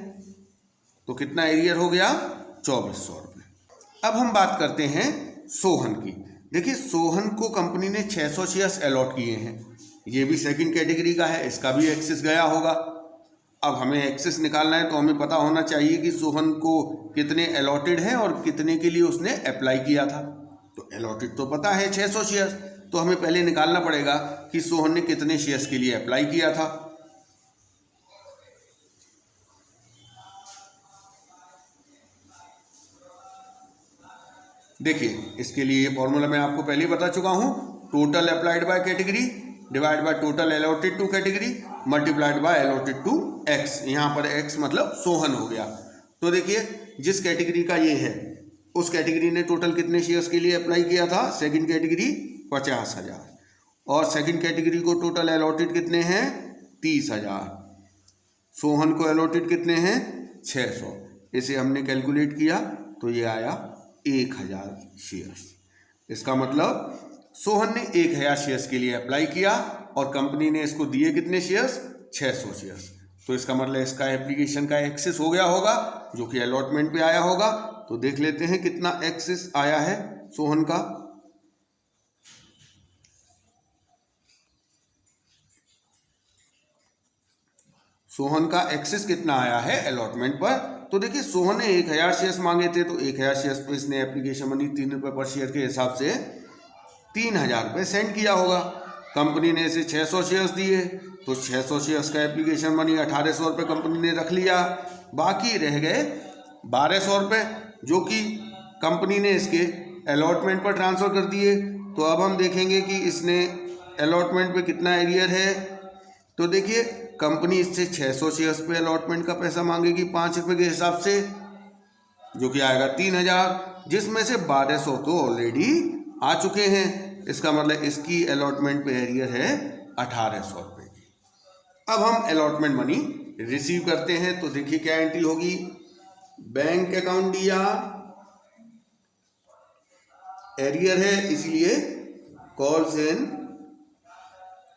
तो कितना एरियर हो गया, 2400 रुपये। अब हम बात करते हैं सोहन की। देखिए, सोहन को कंपनी ने 600 शेयर्स अलॉट किए हैं, ये भी सेकंड कैटेगरी का है, इसका भी एक्सेस गया होगा। अब हमें एक्सेस निकालना है, तो हमें पता होना चाहिए कि सोहन को कितने अलॉटेड हैं और कितने के लिए उसने अप्लाई किया था। तो अलॉटेड तो पता है 600 शेयर्स, तो हमें पहले निकालना पड़ेगा कि सोहन ने कितने शेयर्स के लिए अप्लाई किया था। देखिए, इसके लिए ये फॉर्मूला मैं आपको पहले ही बता चुका हूं, total applied by category divide by total allotted to category multiplied by allotted to x. यहाँ पर एक्स मतलब सोहन हो गया। तो देखिए, जिस कैटेगरी का ये है, उस कैटेगरी ने टोटल कितने शेयर्स के लिए अप्लाई किया था, सेकंड कैटेगरी 50,000, और सेकंड कैटेगरी को टोटल अलॉटेड कितने हैं, 30,000। सोहन को अलॉटेड कितने हैं, 600। इसे हमने कैलकुलेट किया तो ये आया 1000 शेयर्स। इसका मतलब सोहन ने 1000 शेयर्स के लिए अप्लाई किया और कंपनी ने इसको दिए कितने शेयर्स, 600 शेयर्स। तो इसका मतलब इसका एप्लीकेशन का एक्सेस हो गया होगा, जो कि अलॉटमेंट पे आया होगा। तो देख लेते हैं कितना एक्सेस आया है सोहन का। सोहन का एक्सेस कितना आया है अलॉटमेंट पर। तो देखिए, सोहन ने 1000 शेयर्स मांगे थे, तो 1000 शेयर्स पे इसने एप्लीकेशन मनी 3 रुपये पर शेयर के हिसाब से 3000 रुपये सेंड किया होगा। कंपनी ने इसे 600 शेयर्स दिए, तो 600 शेयर्स का एप्लीकेशन मनी 1800 रुपये कंपनी ने रख लिया। बाकी रह गए 1200 रुपये, जो कि कंपनी ने इसके अलॉटमेंट पर ट्रांसफ़र कर दिए। तो अब हम देखेंगे कि इसने अलॉटमेंट पे कितना एरियर है। तो देखिए, कंपनी इससे 600 शेयर्स पे अलॉटमेंट का पैसा मांगेगी 5 रुपये के हिसाब से, जो कि आएगा 3000, जिसमें से 1200 तो ऑलरेडी आ चुके हैं। इसका मतलब इसकी अलॉटमेंट पे एरियर है 1800 रुपये की। अब हम अलॉटमेंट मनी रिसीव करते हैं। तो देखिए क्या एंट्री होगी, बैंक अकाउंट दिया, एरियर है इसलिए कॉल्स इन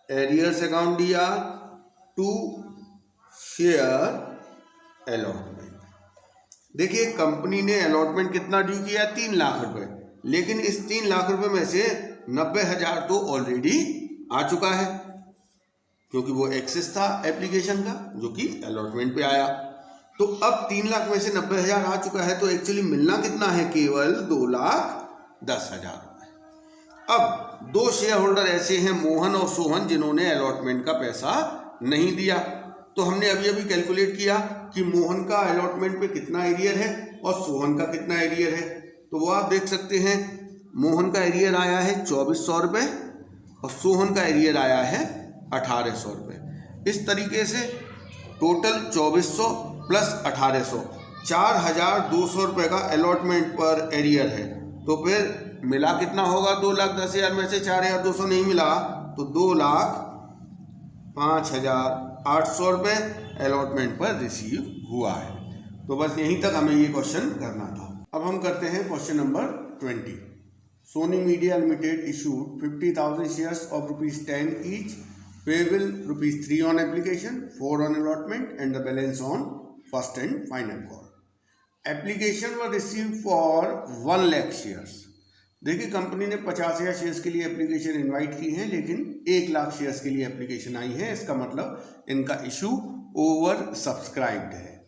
एरियर्स अकाउंट दिया टू शेयर अलॉटमेंट। देखिए, कंपनी ने अलॉटमेंट कितना ड्यू किया, 3 लाख रुपए, लेकिन इस 3 लाख रुपए में से 90,000 तो ऑलरेडी आ चुका है, क्योंकि वो एक्सेस था एप्लीकेशन का, जो कि अलॉटमेंट पे आया। तो अब 3 लाख में से 90,000 आ चुका है, तो एक्चुअली मिलना कितना है, केवल 2,10,000 रुपये। अब दो शेयर होल्डर ऐसे हैं, मोहन और सोहन, जिन्होंने अलॉटमेंट का पैसा नहीं दिया। तो हमने अभी अभी कैलकुलेट किया कि मोहन का अलॉटमेंट पे कितना एरियर है और सोहन का कितना एरियर है। तो वो आप देख सकते हैं, मोहन का एरियर आया है 2400 रुपये और सोहन का एरियर आया है 1800 रुपये। इस तरीके से टोटल 2400 प्लस 1800, 4200 रुपये का अलॉटमेंट पर एरियर है। तो फिर मिला कितना होगा? 2,10,000 में से 4,200 नहीं मिला तो 2,05,800 रुपये अलॉटमेंट पर रिसीव हुआ है। तो बस यहीं तक हमें ये क्वेश्चन करना था। अब हम करते हैं question number 20। Sony media limited issued 50,000 shares of ₹10 each, payable ₹3 on application, 4 on allotment and the balance on first and final call. Application were receive for 1 lakh shares. देखिए, कंपनी ने 50,000 शेयर्स के लिए एप्लीकेशन इनवाइट की है, लेकिन 1 लाख शेयर्स के लिए एप्लीकेशन आई है। इसका मतलब इनका इशू ओवर सब्सक्राइब्ड है।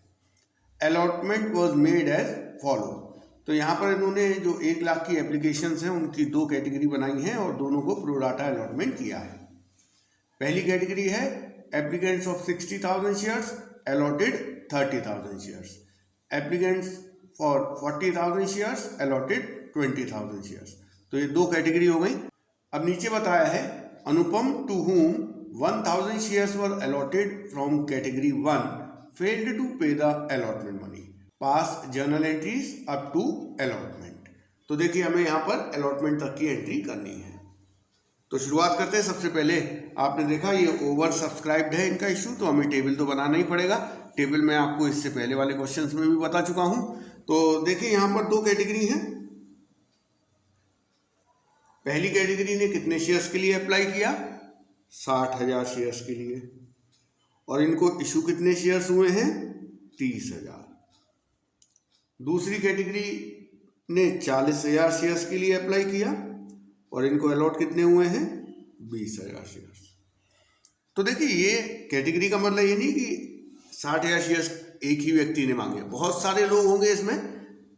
Allotment was made as follow. तो यहाँ पर इन्होंने जो 1 लाख की एप्लीकेशंस हैं उनकी 2 कैटेगरी बनाई हैं और दोनों को प्रो डाटा अलॉटमेंट किया है। पहली कैटेगरी है applicants of 60,000 shares allotted 30,000 shares, applicants for 40,000 shares allotted 20,000 shares. तो ये 2 कैटेगरी हो गई। अब नीचे बताया है अनुपम to whom 1,000 shares were allotted from category 1 failed to pay the allotment money, pass journal entries up to allotment. तो देखिए, हमें यहाँ पर अलॉटमेंट तक की एंट्री करनी है। तो शुरुआत करते हैं। सबसे पहले आपने देखा ये ओवर सब्सक्राइब्ड है इनका इशू, तो हमें टेबल तो बनाना ही पड़ेगा। टेबल मैं आपको इससे पहले वाले क्वेश्चंस में भी बता चुका हूं। तो देखिए, यहाँ पर 2 कैटेगरी हैं। पहली कैटेगरी ने कितने शेयर्स के लिए अप्लाई किया? 60,000 शेयर्स के लिए, और इनको इशू कितने शेयर्स हुए हैं? 30,000। दूसरी कैटेगरी ने 40,000 शेयर्स के लिए अप्लाई किया और इनको अलॉट कितने हुए हैं? 20,000 शेयर्स। तो देखिए, ये कैटेगरी का मतलब ये नहीं कि 60,000 शेयर्स एक ही व्यक्ति ने मांगे, बहुत सारे लोग होंगे इसमें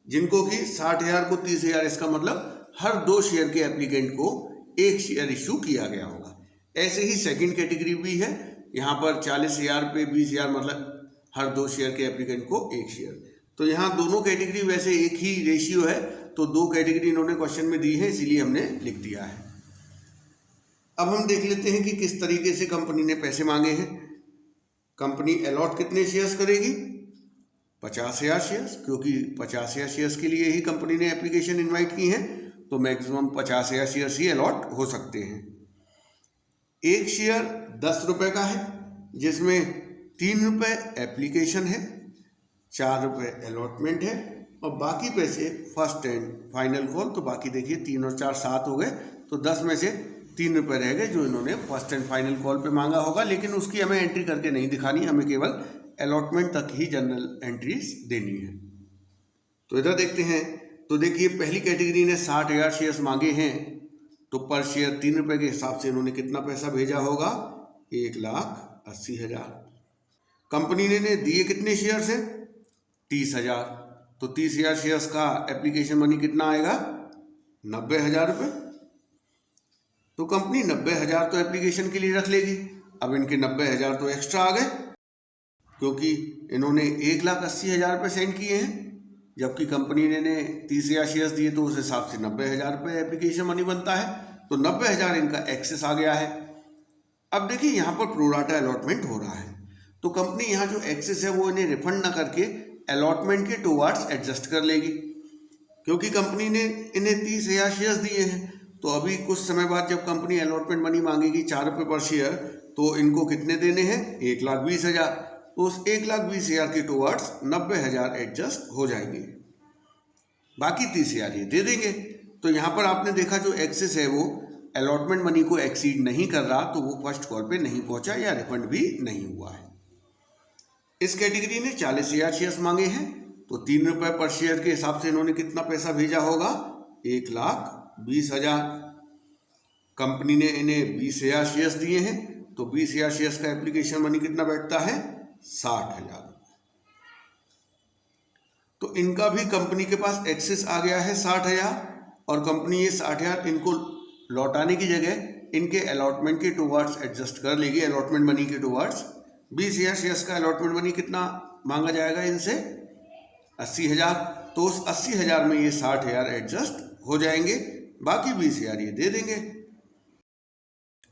जिनको कि 60,000 को 30,000, इसका मतलब हर 2 शेयर के एप्लीकेंट को 1 शेयर इशू किया गया होगा। ऐसे ही सेकंड कैटेगरी भी है, यहाँ पर 40,000 पे 20,000, मतलब हर 2 शेयर के एप्लीकेंट को 1 शेयर। तो यहाँ दोनों कैटेगरी वैसे एक ही रेशियो है, तो 2 कैटेगरी इन्होंने क्वेश्चन में दी है, इसीलिए हमने लिख दिया है। अब हम देख लेते हैं कि किस तरीके से कंपनी ने पैसे मांगे हैं। कंपनी अलॉट कितने शेयर्स करेगी? 50,000 शेयर्स, क्योंकि 50,000 शेयर्स के लिए ही कंपनी ने एप्लीकेशन इनवाइट की है, तो मैक्सिमम 50,000 शेयर्स ही अलॉट हो सकते हैं। 1 शेयर 10 रुपये का है, जिसमें 3 रुपये एप्लीकेशन है, 4 रुपये अलॉटमेंट है और बाकी पैसे फर्स्ट एंड फाइनल कॉल। तो बाकी देखिए 3 और 4 7 हो गए, तो 10 में से 3 रुपये रह गए जो इन्होंने फर्स्ट एंड फाइनल कॉल पे मांगा होगा, लेकिन उसकी हमें एंट्री करके नहीं दिखानी, हमें केवल अलॉटमेंट तक ही जनरल एंट्रीज देनी है। तो इधर देखते हैं। तो देखिए, पहली कैटेगरी ने 60,000 शेयर्स मांगे हैं, तो पर शेयर 3 रुपये के हिसाब से इन्होंने कितना पैसा भेजा होगा? 1,80,000। कंपनी ने दिए कितने शेयर्स हैं? 30,000। तो 30,000 शेयर्स का एप्लीकेशन मनी कितना आएगा? 90,000 रुपये। तो कंपनी 90,000 तो एप्लीकेशन के लिए रख लेगी। अब इनके 90,000 तो एक्स्ट्रा आ गए, क्योंकि इन्होंने 1,80,000 रुपये सेंड किए हैं, जबकि कंपनी ने 30,000 शेयर्स दिए, तो उस हिसाब से 90,000 रुपये एप्लीकेशन मनी बनता है। तो 90,000 इनका एक्सेस आ गया है। अब देखिए, यहाँ पर प्रो डाटा अलॉटमेंट हो रहा है, तो कंपनी यहाँ जो एक्सेस है वो इन्हें रिफंड ना करके अलॉटमेंट के टुवर्ड्स एडजस्ट कर लेगी, क्योंकि कंपनी ने इन्हें 30,000 शेयर्स दिए हैं। तो अभी कुछ समय बाद जब कंपनी अलॉटमेंट मनी मांगेगी 4 रुपये पर शेयर, तो इनको कितने देने हैं? 1,20,000। तो उस 1,20,000 के टुवर्ड्स 90,000 एडजस्ट हो जाएंगे, बाकी 30,000 ये दे देंगे। तो यहाँ पर आपने देखा जो एक्सेस है वो अलॉटमेंट मनी को एक्सीड नहीं कर रहा, तो वो फर्स्ट कॉल पे नहीं पहुंचा या रिफंड भी नहीं हुआ है। इस कैटेगरी ने 40,000 शेयर्स मांगे हैं, तो 3 रुपये पर शेयर के हिसाब से इन्होंने कितना पैसा भेजा होगा? 1,20,000। कंपनी ने इन्हें 20,000 शेयर्स दिए हैं, तो 20,000 शेयर्स का एप्लीकेशन मनी कितना बैठता है? 60,000। तो इनका भी कंपनी के पास एक्सेस आ गया है 60,000, और कंपनी ये 60,000 इनको लौटाने की जगह इनके अलॉटमेंट के टुवर्ड्स एडजस्ट कर लेगी, अलॉटमेंट मनी के टुवर्ड्स। 20,000 शेयर्स का अलॉटमेंट मनी कितना मांगा जाएगा इनसे? 80,000। तो उस 80,000 में ये 60,000 एडजस्ट हो जाएंगे, बाकी 20,000 ये दे देंगे।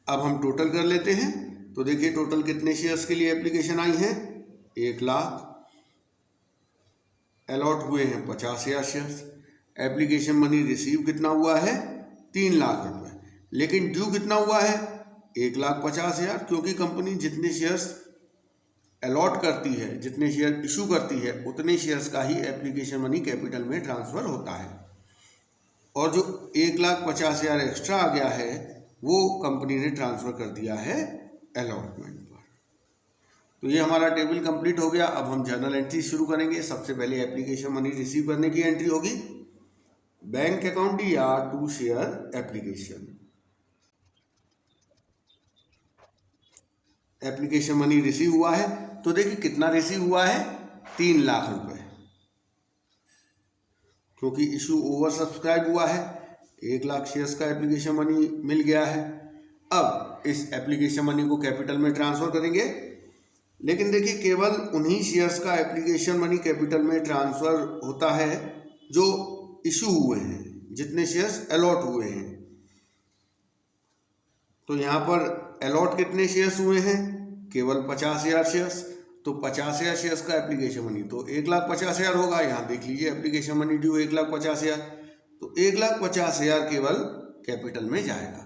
अब हम टोटल कर लेते हैं। तो देखिए टोटल कितने शेयर्स के लिए एप्लीकेशन आई है? 1 लाख। अलॉट हुए हैं 50,000 शेयर्स। एप्लीकेशन मनी रिसीव कितना हुआ है? 3 लाख रुपए। लेकिन ड्यू कितना हुआ है? 1,50,000, क्योंकि कंपनी जितने शेयर्स अलॉट करती है, जितने शेयर इशू करती है, उतने शेयर्स का ही एप्लीकेशन मनी कैपिटल में ट्रांसफ़र होता है। और जो 1,50,000 एक्स्ट्रा आ गया है वो कंपनी ने ट्रांसफ़र कर दिया है अलॉटमेंट पर। तो ये हमारा टेबल कंप्लीट हो गया। अब हम जर्नल एंट्री शुरू करेंगे। सबसे पहले एप्लीकेशन मनी रिसीव करने की एंट्री होगी, बैंक अकाउंट या to share application. Application money receive हुआ है, तो देखिए कितना रिसीव हुआ है? 3 लाख रुपए, क्योंकि इशू ओवर सब्सक्राइब हुआ है। 1 लाख शेयर्स का एप्लीकेशन मनी मिल गया है। अब इस एप्लीकेशन मनी को कैपिटल में ट्रांसफर करेंगे, लेकिन देखिए केवल उन्हीं शेयर्स का एप्लीकेशन मनी कैपिटल में ट्रांसफर होता है जो इशू हुए हैं, जितने शेयर्स अलॉट हुए हैं। तो यहाँ पर अलॉट कितने शेयर्स हुए हैं? केवल 50,000 शेयर्स। तो 50,000 शेयर्स का एप्लीकेशन मनी तो 1,50,000 होगा। यहाँ देख लीजिए एप्लीकेशन मनी ड्यू 1,50,000, तो 1,50,000 केवल कैपिटल में जाएगा।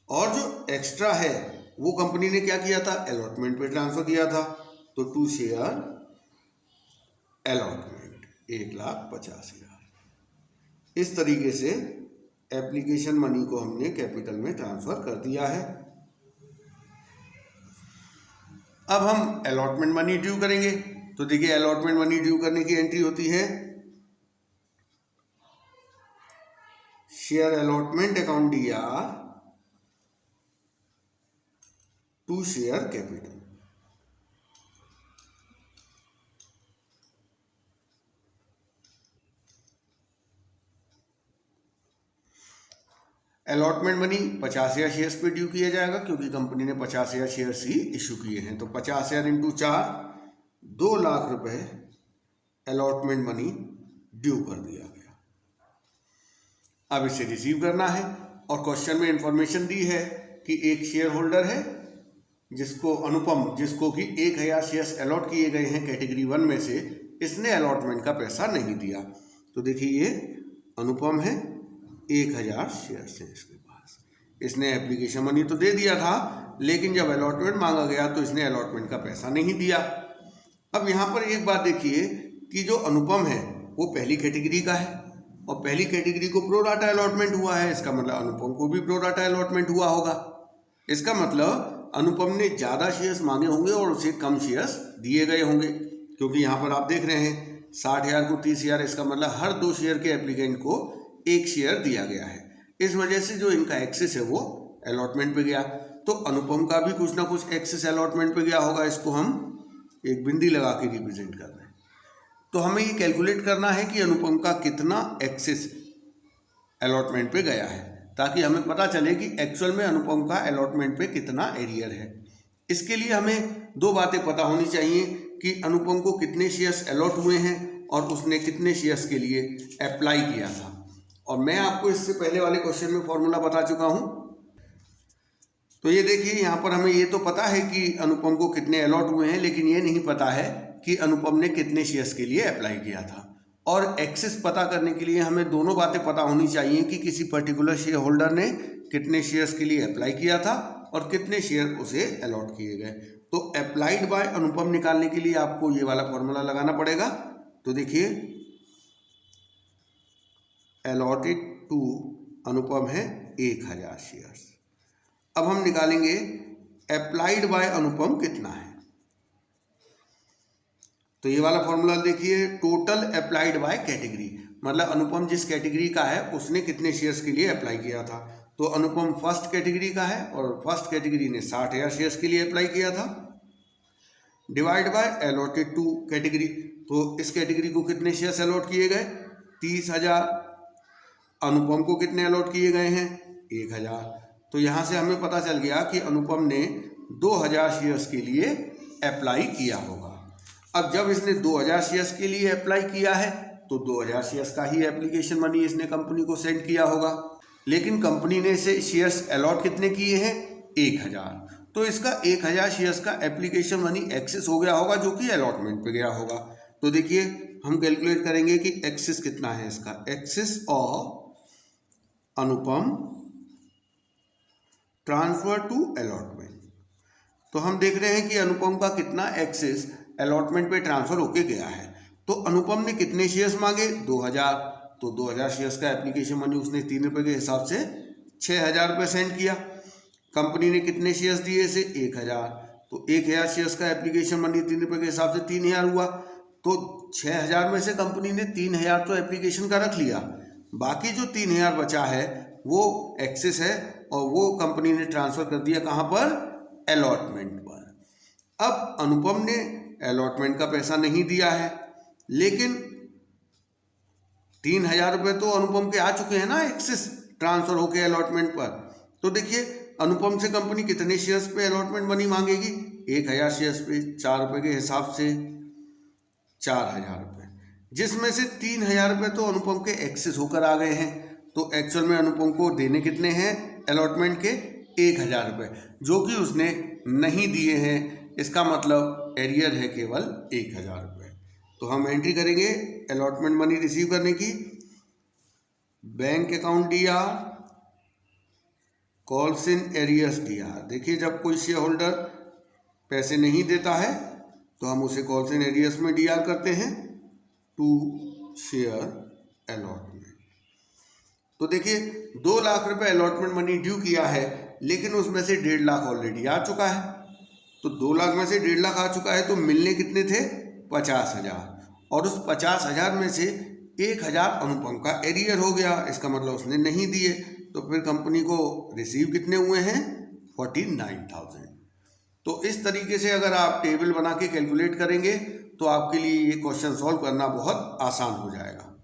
और जो एक्स्ट्रा है वो कंपनी ने क्या किया था? अलॉटमेंट पे ट्रांसफर किया था। तो टू शेयर अलॉटमेंट 1,50,000। इस तरीके से एप्लीकेशन मनी को हमने कैपिटल में ट्रांसफर कर दिया है। अब हम अलॉटमेंट मनी ड्यू करेंगे। तो देखिए अलॉटमेंट मनी ड्यू करने की एंट्री होती है शेयर अलॉटमेंट अकाउंट या to share capital. Allotment money 50,000 shares पे ड्यू किया जाएगा, क्योंकि कंपनी ने 50,000 शेयर्स ही इशू किए हैं। तो 50,000 इंटू 4, 2 लाख रुपए अलॉटमेंट मनी ड्यू कर दिया गया। अब इसे रिसीव करना है, और क्वेश्चन में इंफॉर्मेशन दी है कि एक शेयर होल्डर है जिसको अनुपम, जिसको कि 1,000 शेयर्स अलॉट किए गए हैं कैटेगरी 1 में से, इसने अलॉटमेंट का पैसा नहीं दिया। तो देखिए ये अनुपम है, 1,000 शेयर्स हैं इसके पास। इसने एप्लीकेशन मनी तो दे दिया था, लेकिन जब अलॉटमेंट मांगा गया तो इसने अलॉटमेंट का पैसा नहीं दिया। अब यहाँ पर एक बात देखिए कि जो अनुपम है वो पहली कैटेगरी का है, और पहली कैटेगरी को प्रो डाटा अलॉटमेंट हुआ है। इसका मतलब अनुपम को भी प्रो डाटा अलॉटमेंट हुआ होगा। इसका मतलब अनुपम ने ज़्यादा शेयर्स मांगे होंगे और उसे कम शेयर्स दिए गए होंगे, क्योंकि यहाँ पर आप देख रहे हैं 60,000 को 30,000, इसका मतलब हर 2 शेयर के एप्लीकेंट को 1 शेयर दिया गया है। इस वजह से जो इनका एक्सेस है वो अलॉटमेंट पे गया। तो अनुपम का भी कुछ ना कुछ एक्सेस अलॉटमेंट पे गया होगा। इसको हम एक बिंदी लगा के रिप्रेजेंट कर रहे हैं। तो हमें ये कैलकुलेट करना है कि अनुपम का कितना एक्सेस अलॉटमेंट पे गया है, ताकि हमें पता चले कि एक्चुअल में अनुपम का अलॉटमेंट पे कितना एरियर है। इसके लिए हमें 2 बातें पता होनी चाहिए कि अनुपम को कितने शेयर्स अलॉट हुए हैं और उसने कितने शेयर्स के लिए अप्लाई किया था। और मैं आपको इससे पहले वाले क्वेश्चन में फॉर्मूला बता चुका हूँ। तो ये देखिए यहाँ पर हमें ये तो पता है कि अनुपम को कितने अलॉट हुए हैं, लेकिन ये नहीं पता है कि अनुपम ने कितने शेयर्स के लिए अप्लाई किया था। और एक्सेस पता करने के लिए हमें दोनों बातें पता होनी चाहिए कि किसी पर्टिकुलर शेयर होल्डर ने कितने शेयर्स के लिए अप्लाई किया था और कितने शेयर उसे अलॉट किए गए। तो अप्लाइड बाय अनुपम निकालने के लिए आपको ये वाला फॉर्मूला लगाना पड़ेगा। तो देखिए अलॉटेड टू अनुपम है 1,000 शेयर्स। अब हम निकालेंगे अप्लाइड बाय अनुपम कितना है। तो ये वाला फॉर्मूला देखिए, टोटल अप्लाइड बाय कैटेगरी, मतलब अनुपम जिस कैटेगरी का है उसने कितने शेयर्स के लिए अप्लाई किया था। तो अनुपम फर्स्ट कैटेगरी का है और फर्स्ट कैटेगरी ने 60,000 शेयर्स के लिए अप्लाई किया था, divide by allotted to category. तो इस कैटेगरी को कितने शेयर्स अलॉट किए गए? 30,000। अनुपम को कितने अलॉट किए गए हैं? 1000। तो यहाँ से हमें पता चल गया कि अनुपम ने 2000 शेयर्स के लिए अप्लाई किया होगा। अब जब इसने 2000 शेयर्स के लिए अप्लाई किया है तो 2000 शेयर्स का ही एप्लीकेशन मनी इसने कंपनी को सेंड किया होगा, लेकिन कंपनी ने इसे शेयर्स अलॉट कितने किए हैं? 1000। तो इसका 1000 शेयर्स का एप्लीकेशन मनी एक्सेस हो गया होगा, जो कि अलॉटमेंट पे गया होगा। तो देखिए हम कैलकुलेट करेंगे कि एक्सेस कितना है इसका। Excess of Anupam transfer to allotment. तो हम देख रहे हैं कि अनुपम का कितना एक्सेस अलॉटमेंट पे ट्रांसफर होके गया है। तो अनुपम ने कितने शेयर्स मांगे? 2000। तो 2000 शेयर्स का एप्लीकेशन मनी उसने 3 रुपये के हिसाब से 6000 रुपये सेंड किया। कंपनी ने कितने शेयर्स दिए इसे? 1000। तो 1000 शेयर्स का एप्लीकेशन मनी 3 रुपये के हिसाब से 3000 हुआ। तो 6000 में से कंपनी ने 3000 तो एप्लीकेशन का रख लिया, बाकी जो 3000 बचा है वो एक्सेस है और वो कंपनी ने ट्रांसफर कर दिया कहाँ पर? अलॉटमेंट पर। अब अनुपम ने अलॉटमेंट का पैसा नहीं दिया है, लेकिन 3000 रुपये तो अनुपम के आ चुके हैं ना एक्सेस ट्रांसफर होके अलॉटमेंट पर। तो देखिए अनुपम से कंपनी कितने शेयर्स पे अलॉटमेंट मनी मांगेगी? 1000 शेयर्स पे 4 रुपये के हिसाब से 4000 रुपये, जिसमें से 3000 रुपये तो अनुपम के एक्सेस होकर आ गए हैं। तो एक्चुअल में अनुपम को देने कितने हैं अलॉटमेंट के? 1000 रुपये, जो कि उसने नहीं दिए हैं। इसका मतलब एरियर है केवल 1000 रुपये। तो हम एंट्री करेंगे अलॉटमेंट मनी रिसीव करने की। Bank account DR, calls in arrears DR। देखिए जब कोई शेयर होल्डर पैसे नहीं देता है तो हम उसे कॉल्स इन एरियर्स में DR करते हैं टू शेयर अलॉटमेंट। तो देखिए 2 लाख रुपए अलॉटमेंट मनी ड्यू किया है, लेकिन उसमें से 1.5 लाख ऑलरेडी आ चुका है। तो 2 लाख में से 1.5 लाख आ चुका है, तो मिलने कितने थे? 50,000। और उस 50,000 में से 1000 अनुपम का एरियर हो गया, इसका मतलब उसने नहीं दिए। तो फिर कंपनी को रिसीव कितने हुए हैं? 49,000। तो इस तरीके से अगर आप टेबल बना के कैलकुलेट करेंगे तो आपके लिए ये क्वेश्चन सॉल्व करना बहुत आसान हो जाएगा।